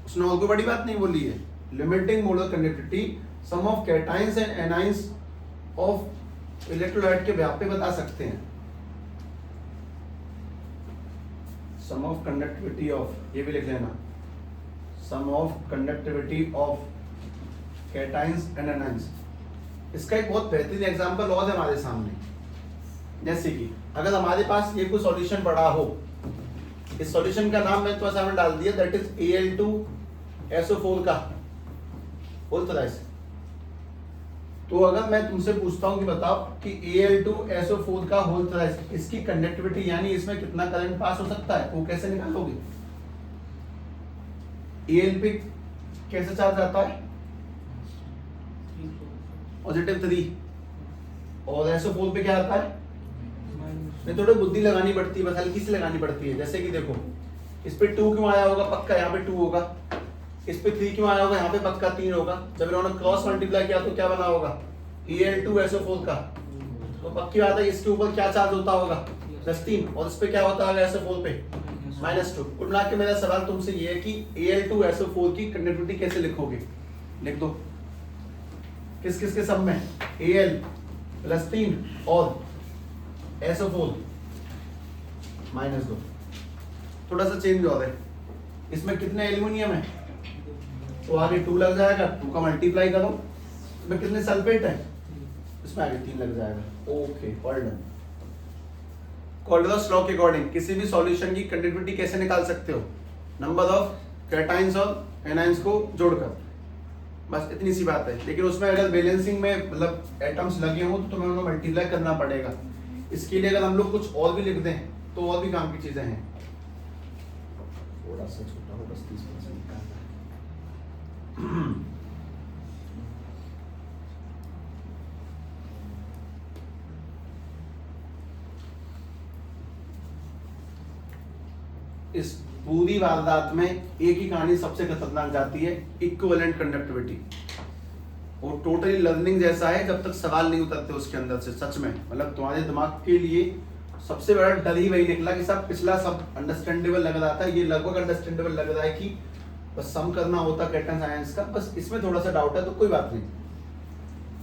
उसने और कोई बड़ी बात नहीं बोली है। Limiting molar conductivity sum of cations and anions of electrolyte के व्याप पे बता सकते हैं। सम ऑफ कंडक्टिविटी ऑफ, ये भी लिख लेना, sum of conductivity of cations and anions. इसका एक बहुत बेहतरीन एग्जांपल और है हमारे सामने, जैसे कि अगर हमारे पास ये कोई सॉल्यूशन पड़ा हो, इस सॉल्यूशन का नाम मैं तो असाइनमेंट डाल दिया, दैट इज Al2SO4 का होल थ्राइस। तो अगर मैं तुमसे पूछता हूं कि बताओ कि Al2SO4 का होल थ्राइस, इसकी कंडक्टिविटी यानी इसमें कितना करंट पास हो सकता है, वो कैसे निकालोगे? Al पे कैसे चार्ज आता है? पॉजिटिव 3, और SO4 पे क्या आता है? नहीं, थोड़ी बुद्धि लगानी पड़ती है, बस हल्की सी लगानी पड़ती है। जैसे कि देखो इस पे 2 क्यों आया होगा? पक्का यहाँ पे 2 होगा। इस पे 3 क्यों आया होगा? यहाँ पे पक्का 3 होगा। जब इन्होंने क्रॉस मल्टीप्लाई किया तो क्या बना होगा? Al2SO4 का। तो पक्की बात है इसके ऊपर क्या चार्ज होता होगा? +3, और इस पे क्या होता होगा SO4 पे? -2। कुल मिला के मेरा सवाल तुमसे ये है कि Al2SO4 की कंडक्टिविटी कैसे लिखोगे? लिख दो, किस किस के सब में? Al +3 और SO4 -2, थोड़ा सा चेंज हो रहा है। इसमें कितने एल्यूमिनियम है तो आगे 2 लग जाएगा, 2 का मल्टीप्लाई करो, इसमें कितने सल्फेट है, इसमें आगे 3 लग जाएगा। Okay, all done. कोल्डरॉस लॉ के अकॉर्डिंग किसी भी सॉल्यूशन की कंडक्टिविटी कैसे निकाल सकते हो, नंबर ऑफ कैटाइंस और एनाइंस को जोड़कर, बस इतनी सी बात है। लेकिन उसमें अगर बैलेंसिंग में मतलब एटम्स लगे हों तो तुम्हें उनको मल्टीप्लाई करना पड़ेगा। इसके लिए अगर हम लोग कुछ और भी लिख दें तो और भी काम की चीजें हैं। थोड़ा सा छोटा हो, बस 30% निकालना है। इस पूरी वारदात में एक ही कहानी सबसे खतरनाक जाती है, इक्विवेलेंट कंडक्टिविटी। वो टोटली लर्निंग जैसा है जब तक सवाल नहीं उतरते उसके अंदर से। सच में मतलब तुम्हारे दिमाग के लिए सबसे बड़ा डर ही वही निकला कि सब पिछला सब अंडरस्टैंडेबल लग रहा था, ये लगभग अंडरस्टैंडेबल लग रहा है कि बस सम करना होता कैटन आयंस का, बस इसमें थोड़ा सा डाउट है तो कोई बात नहीं।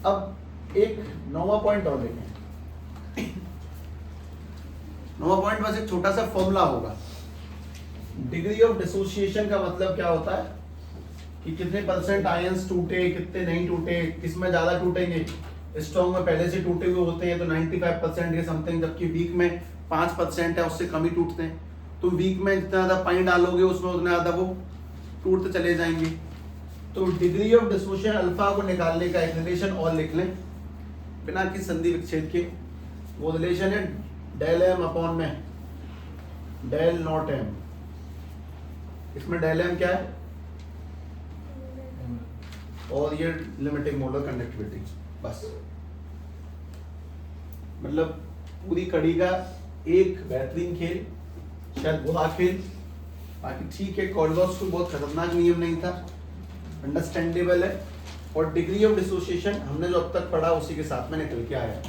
अब एक 9वां पॉइंट और देखें। 9वां पॉइंट बस एक छोटा सा फॉर्मूला होगा। डिग्री ऑफ डिसोसिएशन का मतलब क्या होता है कि कितने परसेंट आयंस टूटे, कितने नहीं टूटे, किसमें ज्यादा टूटेंगे। स्ट्रॉन्ग में पहले से टूटे हुए होते हैं तो 95% के समथिंग, जबकि वीक में 5% है उससे कम ही टूटते हैं। तो वीक में जितना ज्यादा पानी डालोगे उसमें उतना ज्यादा वो टूटते चले जाएंगे। तो डिग्री ऑफ डिसोसिएशन अल्फा को निकालने का एक रिलेशन और लिख लें बिना किसी संधि विच्छेद के। वो रिलेशन है डेल एम अपॉन में डेल नॉट एम। इसमें डेल एम क्या है और ये लिमिटिंग मोलर कंडक्टिविटी। बस मतलब पूरी कड़ी का एक बेहतरीन खेल, शायद बुरा खेल, बाकी ठीक है। कोल्डरॉस को बहुत खतरनाक नियम नहीं था, अंडरस्टैंडेबल है। और डिग्री ऑफ डिसोसिएशन हमने जो अब तक पढ़ा उसी के साथ में निकल के आया।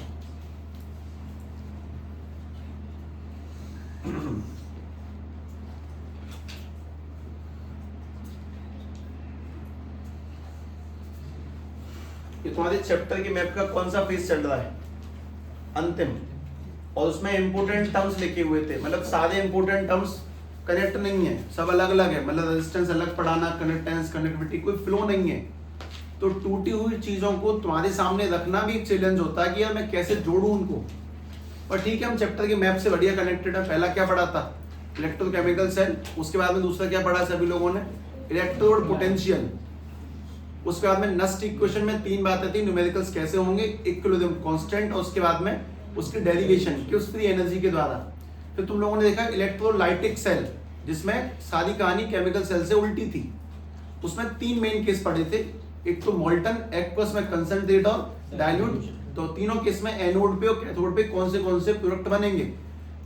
ये तुम्हारे चैप्टर के मैप का कौन सा पेज चल रहा है, अंतिम, और उसमें इंपोर्टेंट टर्म्स लिखे हुए थे। मतलब सारे इंपोर्टेंट टर्म्स कनेक्ट नहीं है, सब अलग अलग है। मतलब रेजिस्टेंस अलग पढ़ाना, कंडक्टेंस, कंडक्टिविटी, कोई फ्लो नहीं है। तो टूटी हुई चीजों को तुम्हारे सामने रखना भी एक चैलेंज होता है कि यार मैं कैसे जोड़ूं उनको। और ठीक है, हम चैप्टर के मैप से बढ़िया कनेक्टेड है। पहला क्या पढ़ा था, इलेक्ट्रोकेमिकल सेल। उसके बाद में दूसरा क्या पढ़ा सभी लोगों ने, इलेक्ट्रोड पोटेंशियल। उसके बाद में नस्ट इक्वेशन में 3 बातें थी, न्यूमेरिकल्स कैसे होंगे, इक्विलिब्रियम कांस्टेंट, और उसके बाद में उसकी डेरिवेशन कि उस फ्री एनर्जी के द्वारा। फिर तुम लोगों ने देखा इलेक्ट्रोलाइटिक सेल, जिसमें सारी कहानी केमिकल सेल से उल्टी थी। उसमें 3 मेन केस पढ़े थे, एक तो मोल्टन, एक्वस में कंसंट्रेट और डाइल्यूट। तो तीनों केस में एनोड पे और कैथोड पे कौन से प्रोडक्ट बनेंगे।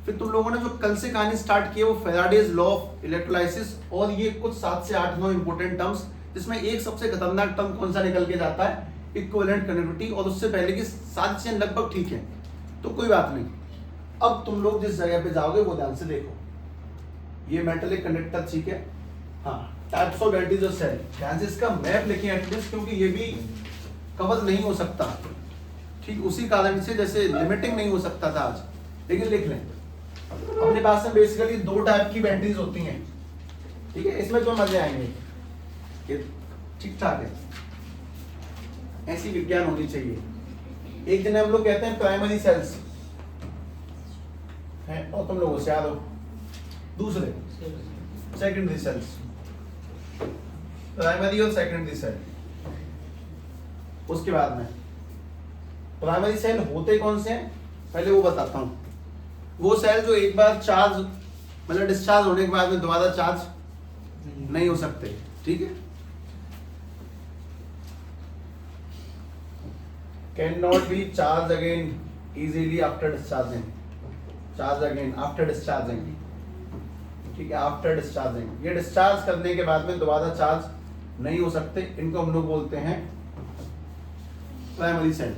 फिर तुम लोगों ने जो कल से कहानी स्टार्ट की है वो फैराडेज लॉ ऑफ इलेक्ट्रोलाइसिस, और ये कुछ 7 से 8-9 इंपोर्टेंट टर्म्स, जिसमें एक सबसे खतरनाक टर्म कौन सा निकल के जाता है, इक्विवेलेंट कंडक्टिविटी। और उससे पहले की सारी चीजें लगभग ठीक है, तो कोई बात नहीं। अब तुम लोग जिस जगह पे जाओगे वो ध्यान से देखो। ये मेटलिक कंडक्टर, ठीक है, हाँ, टाइप्स ऑफ बैटरीज और सेल, ध्यान से इसका मैप लिखें एटलीस्ट, क्योंकि ये भी कवर नहीं हो सकता, ठीक उसी कारण से जैसे लिमिटिंग नहीं हो सकता था आज, लेकिन लिख लें। अपने पास में बेसिकली 2 टाइप की बैटरीज होती हैं, ठीक है, इसमें तो मजे आएंगे, ये ठीक ठाक है, ऐसी विज्ञान होनी चाहिए। एक दिन हम लोग कहते हैं प्राइमरी सेल्स है, और तुम लोगों से याद हो दूसरे सेकेंडरी सेल्स, प्राइमरी और सेकेंडरी सेल। उसके बाद में प्राइमरी सेल होते कौन से हैं, पहले वो बताता हूं। वो सेल जो एक बार चार्ज मतलब डिस्चार्ज होने के बाद में दोबारा चार्ज नहीं हो सकते, ठीक है, can not be charge again easily after discharging, charge again after discharging, ठीक है, आफ्टर डिस्चार्जिंग। ये डिस्चार्ज करने के बाद में दोबारा चार्ज नहीं हो सकते, इनको हम लोग बोलते हैं प्राइमरी सेल।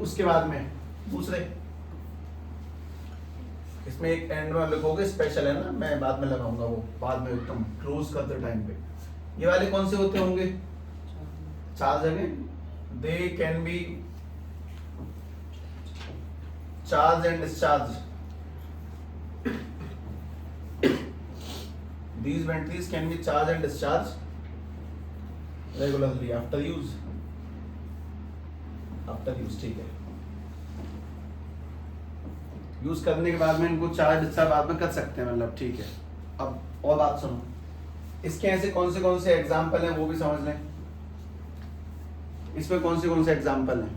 उसके बाद में दूसरे, इसमें एक एंड में लिखोगे स्पेशल है ना, मैं बाद में लगाऊंगा वो, बाद में एकदम क्लोज करते टाइम पे। ये वाले कौन से होते होंगे, charge again, they can be charge and discharge. These batteries can be charged and discharged regularly after use. After use, ठीक है. यूज करने के बाद में इनको चार्ज डिस्चार्ज बाद में कर सकते हैं, मतलब ठीक है. अब और बात सुनो, इसके ऐसे कौन से एग्जाम्पल हैं वो भी समझ लें. इसमें कौन से एग्जाम्पल हैं.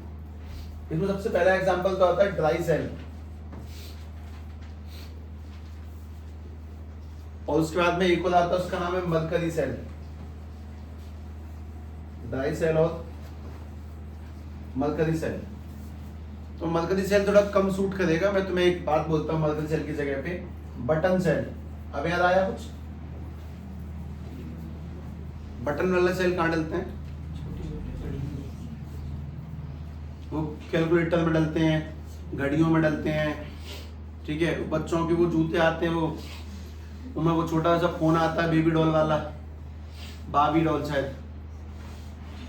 इसमें सबसे पहला एग्जाम्पल तो आता है ड्राई सेल, और उसके बाद में एक और आता है, उसका नाम है मरकरी सेल. ड्राई सेल और मरकरी सेल. तो मरकरी सेल थोड़ा कम सूट करेगा. मैं तुम्हें एक बात बोलता हूँ मरकरी सेल की जगह पे बटन सेल. अब याद आया कुछ? बटन वाला सेल कहाँ डलते हैं? वो कैलकुलेटर में डलते हैं, घड़ियों में डलते हैं, ठीक है. बच्चों के वो जूते आते हैं, वो उनमें वो छोटा सा फोन आता है बेबी डॉल वाला, बाबी डॉल शायद,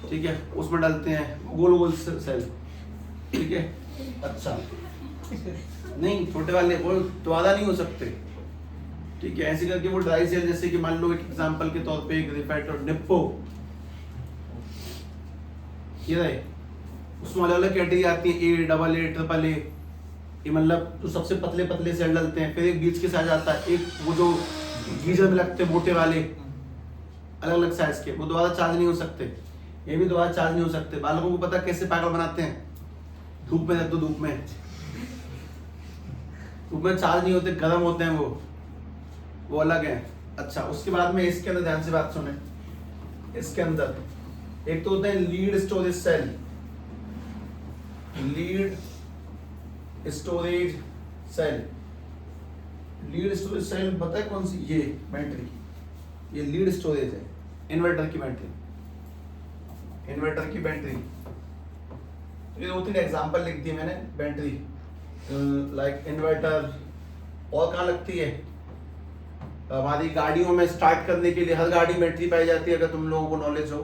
ठीक है, उसमें डलते हैं गोल गोल सेल, ठीक है. अच्छा नहीं, छोटे वाले वो ज्यादा नहीं हो सकते, ठीक है. ऐसे करके वो ड्राई सेल, जैसे कि मान लो एक एग्जांपल के तौर पे एक रिफैक्टर निप्पो, ये रहे, उसमें अलग अलग कैटेगरी आती है, A double A triple A. ये मतलब जो सबसे पतले पतले सेल डलते हैं. फिर एक बीच के साइज आता है, एक वो जो गीजर में लगते हैं मोटे वाले, अलग अलग साइज के, वो दोबारा चार्ज नहीं हो सकते. ये भी दोबारा चार्ज नहीं हो सकते. बालकों को पता कैसे पागल बनाते हैं? धूप में, तो धूप में चार्ज नहीं होते, गर्म होते हैं, वो अलग है. अच्छा, उसके बाद में इसके अंदर ध्यान से बात सुने. इसके अंदर एक तो होता है lead storage cell. Lead storage cell. Lead storage cell पता है कौन सी? ये बैटरी, ये लीड स्टोरेज है. इन्वर्टर की बैटरी, इन्वर्टर की बैटरी. ये 2-3 एग्जांपल लिख दिए मैंने. Battery like inverter. और कहाँ लगती है? हमारी गाड़ियों में स्टार्ट करने के लिए हर गाड़ी बैटरी पाई जाती है, अगर तुम लोगों को नॉलेज हो.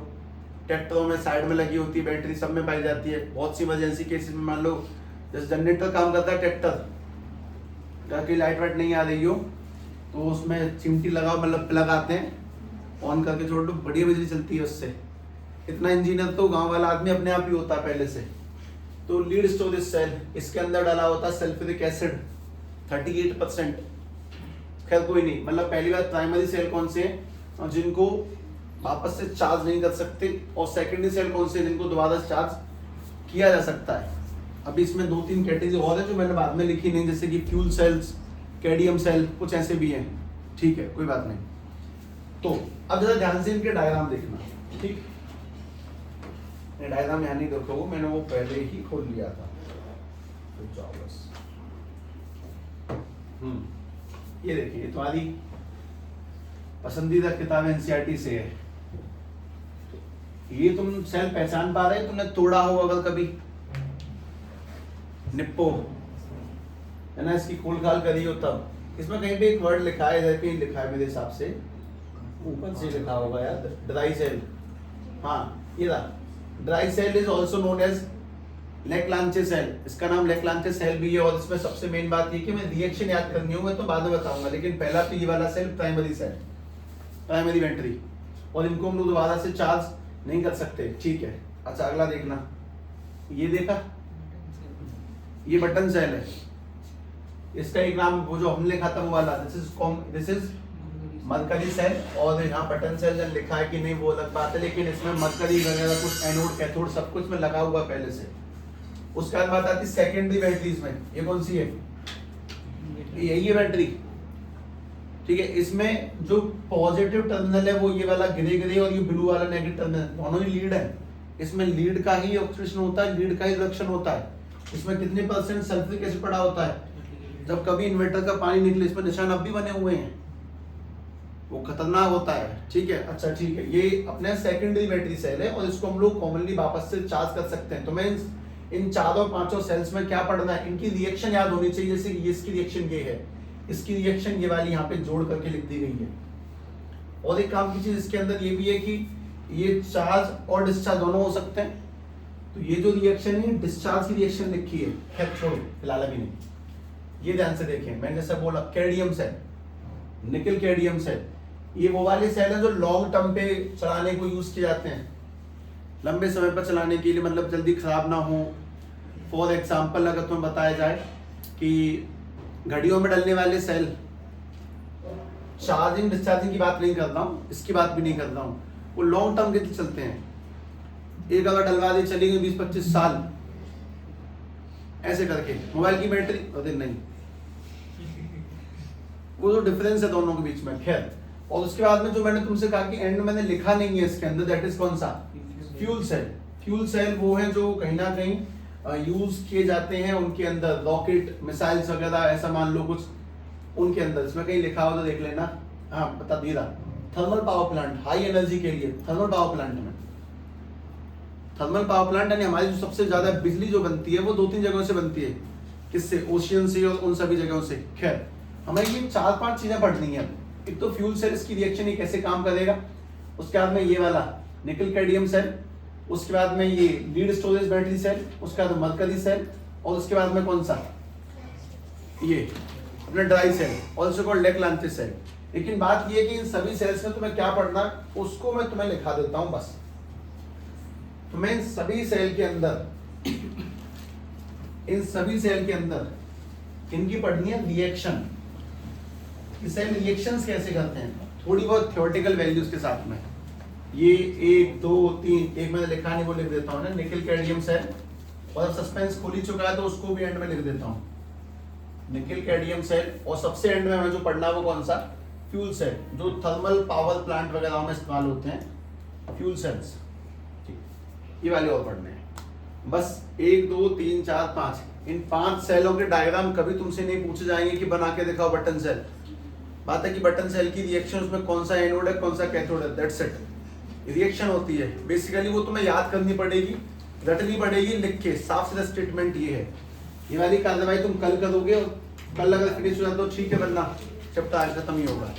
ट्रैक्टरों में साइड में लगी होती है बैटरी, सब में पाई जाती है. बहुत सी इमरजेंसी केसेस में, मान लो जैसे जनरेटर काम करता है ट्रैक्टर, अगर की लाइट वाइट नहीं आ रही हो तो उसमें चिमटी लगाओ, मतलब प्लग आते हैं, ऑन करके छोड़ दो, बढ़िया बिजली चलती है उससे. इतना इंजीनियर तो गांव वाला आदमी अपने आप ही होता है पहले से. तो लीड स्टोरेज सेल, इसके अंदर डाला होता है सल्फ्यूरिक एसिड 38%. खैर कोई नहीं, मतलब पहली बात प्राइमरी सेल कौन से हैं जिनको वापस से चार्ज नहीं कर सकते, और सेकेंडरी सेल कौन से जिनको दोबारा चार्ज किया जा सकता है. अभी इसमें 2-3 कैटेगरी और है जो मैंने बाद में लिखी नहीं, जैसे कि फ्यूल सेल्स, कैडियम सेल, कुछ ऐसे भी हैं, ठीक है, कोई बात नहीं. तो अब जरा ध्यान से इनके डायग्राम देखना, ठीक. डायग्राम यहाँ नहीं देखो, मैंने वो पहले ही खोल लिया था. तो जाओ बस. ये देखिए, ये तुम्हारी पसंदीदा किताब एनसीईआरटी से है. ये तुम सेल पहचान पा रहे? तुमने तोड़ा हो अगर कभी, निप्पो है ना, इसकी खोल खाल करी हो तब. इसमें कहीं पे एक वर्ड लिखा है, इधर कहीं लिखा है मेरे हिसाब से, ऊपर से लिखा होगा यार, ड्राई सेल. हाँ, ये रहा. Dry cell is also known as Leclanche cell. इसका नाम लेक्लांचे सेल भी है. और इसमें सबसे मेन बात ये कि मैं रिएक्शन याद करनी होगा तो बाद में बताऊंगा, लेकिन पहला तो ये वाला cell primary cell, primary battery, और इनको हम लोग दोबारा से चार्ज नहीं कर सकते, ठीक है. अच्छा, अगला देखना. ये देखा, ये बटन सेल है. इसका एक नाम वो जो हमने लिखा था वो वाला, दिस इज मरकरी सेल. और यहाँ बटन सेल जब लिखा है कि नहीं वो अलग बात है, लेकिन इसमें मरकरी वगैरह कुछ एनोड कैथोड सब कुछ में लगा हुआ पहले से. उसके बाद बात आती है सेकेंडरी बैटरीज में. ये कौन सी है? यही है बैटरी, ठीक है. इसमें जो पॉजिटिव टर्मिनल है वो ये वाला ग्रे ग्रे, और ये ब्लू वाला नेगेटिव टर्मिनल, दोनों ही लीड है. इसमें लीड का ही ऑक्सीडेशन होता है, लीड का ही रिडक्शन होता है. इसमें कितने % सल्फ्यूरिक एसिड पड़ा होता है? जब कभी इन्वर्टर का पानी निकले, इसमें निशान अब भी बने हुए हैं, वो खतरनाक होता है, ठीक है. अच्छा, ठीक है. ये अपने सेकेंडरी बैटरी सेल है, और इसको हम लोग कॉमनली वापस से चार्ज कर सकते हैं. तो मैं इन 4-5 सेल्स में क्या पढ़ना है, इनकी रिएक्शन याद होनी चाहिए. जैसे ये इसकी रिएक्शन ये है, इसकी रिएक्शन ये वाली यहाँ पे जोड़ करके लिख दी गई है. और एक काम की चीज इसके अंदर ये भी है कि ये चार्ज और डिस्चार्ज दोनों हो सकते हैं. तो ये जो रिएक्शन है डिस्चार्ज की रिएक्शन लिखी है, खैर छोड़ो फिलहाल अभी नहीं, ये ध्यान से देखें। मैंने जैसे बोला cadmium cell, nickel cadmium cell, ये वो वाले सेल है जो लॉन्ग टर्म पे चलाने को यूज किए जाते हैं, लंबे समय पर चलाने के लिए, मतलब जल्दी खराब ना हो। फॉर एग्जाम्पल अगर तुम्हें बताया जाए कि घड़ियों में डलने वाले सेल, चार्जिंग डिस्चार्जिंग की बात नहीं कर रहा हूँ, इसकी बात भी नहीं कर रहा हूँ, वो लॉन्ग टर्म के लिए चलते हैं। एक अगर डलवा दी चली गई 20-25 साल ऐसे करके। मोबाइल की बैटरी अरे नहीं, वो जो डिफरेंस है दोनों के बीच में, खैर। और उसके बाद में जो मैंने तुमसे कहा कि एंड में मैंने लिखा नहीं है इसके अंदर, दैट इज कौन सा, फ्यूल सेल। फ्यूल सेल वो है जो कहीं ना कहीं यूज किए जाते हैं उनके अंदर, रॉकेट मिसाइल्स वगैरह ऐसा मान लो कुछ उनके अंदर। इसमें कहीं लिखा हो तो देख लेना। हाँ बता दिया, thermal power plant, high energy के लिए थर्मल पावर प्लांट में, थर्मल पावर प्लांट यानी हमारी जो सबसे ज्यादा बिजली जो बनती है वो 2-3 जगहों से बनती है। किससे, ओशियन से और उन सभी जगहों से। खैर हमें ये 4-5 चीजें पढ़नी है। एक तो फ्यूल सेल, इसकी रिएक्शन ये कैसे काम करेगा, उसके बाद में ये वाला निकल कैडमियम सेल, उसके बाद में ये लीड स्टोरेज बैटरी सेल, उसके बाद मरकरी सेल, और उसके बाद में कौन सा, ये अपना dry cell, also called Leclanche cell. लेकिन बात ये है कि इन सभी सेल्स में तुम्हें क्या पढ़ना, उसको मैं तुम्हें लिखा देता हूं बस। तुम्हें इन सभी सेल के अंदर, इन सभी सेल के अंदर इनकी पढ़नी है रिएक्शन, कि सेल रिएक्शंस कैसे करते हैं, थोड़ी बहुत थ्योरेटिकल वैल्यूज के साथ में। ये 1 2 3 एक मैंने लिखा नहीं वो लिख देता हूँ ना, निकल कैडमियम सेल, और अब सस्पेंस खुल ही चुका है तो उसको भी एंड में लिख देता हूँ, निकल कैडमियम सेल। और सबसे एंड में हमें जो पढ़ना है वो कौन सा, फ्यूल सेल, जो थर्मल पावर प्लांट वगैरह में इस्तेमाल होते हैं, फ्यूल सेल्स। ये वाले और पढ़ने हैं बस। 1 2 3 4 5, इन 5 सेलों के डायग्राम कभी तुमसे नहीं पूछे जाएंगे कि बना के दिखाओ बटन सेल। बात है कि बटन सेल की रिएक्शन, उसमें कौन सा एनोड है कौन सा कैथोड है, दैट्स इट। रिएक्शन होती है बेसिकली, वो तुम्हें याद करनी पड़ेगी, रटनी पड़ेगी लिख के। साफ सीधा स्टेटमेंट ये है। ये वाली कार्रवाई तुम कल करोगे, और कल अगर फिनिश हो जाए तो ठीक है, वरना चैप्टर आज खत्म ही होगा।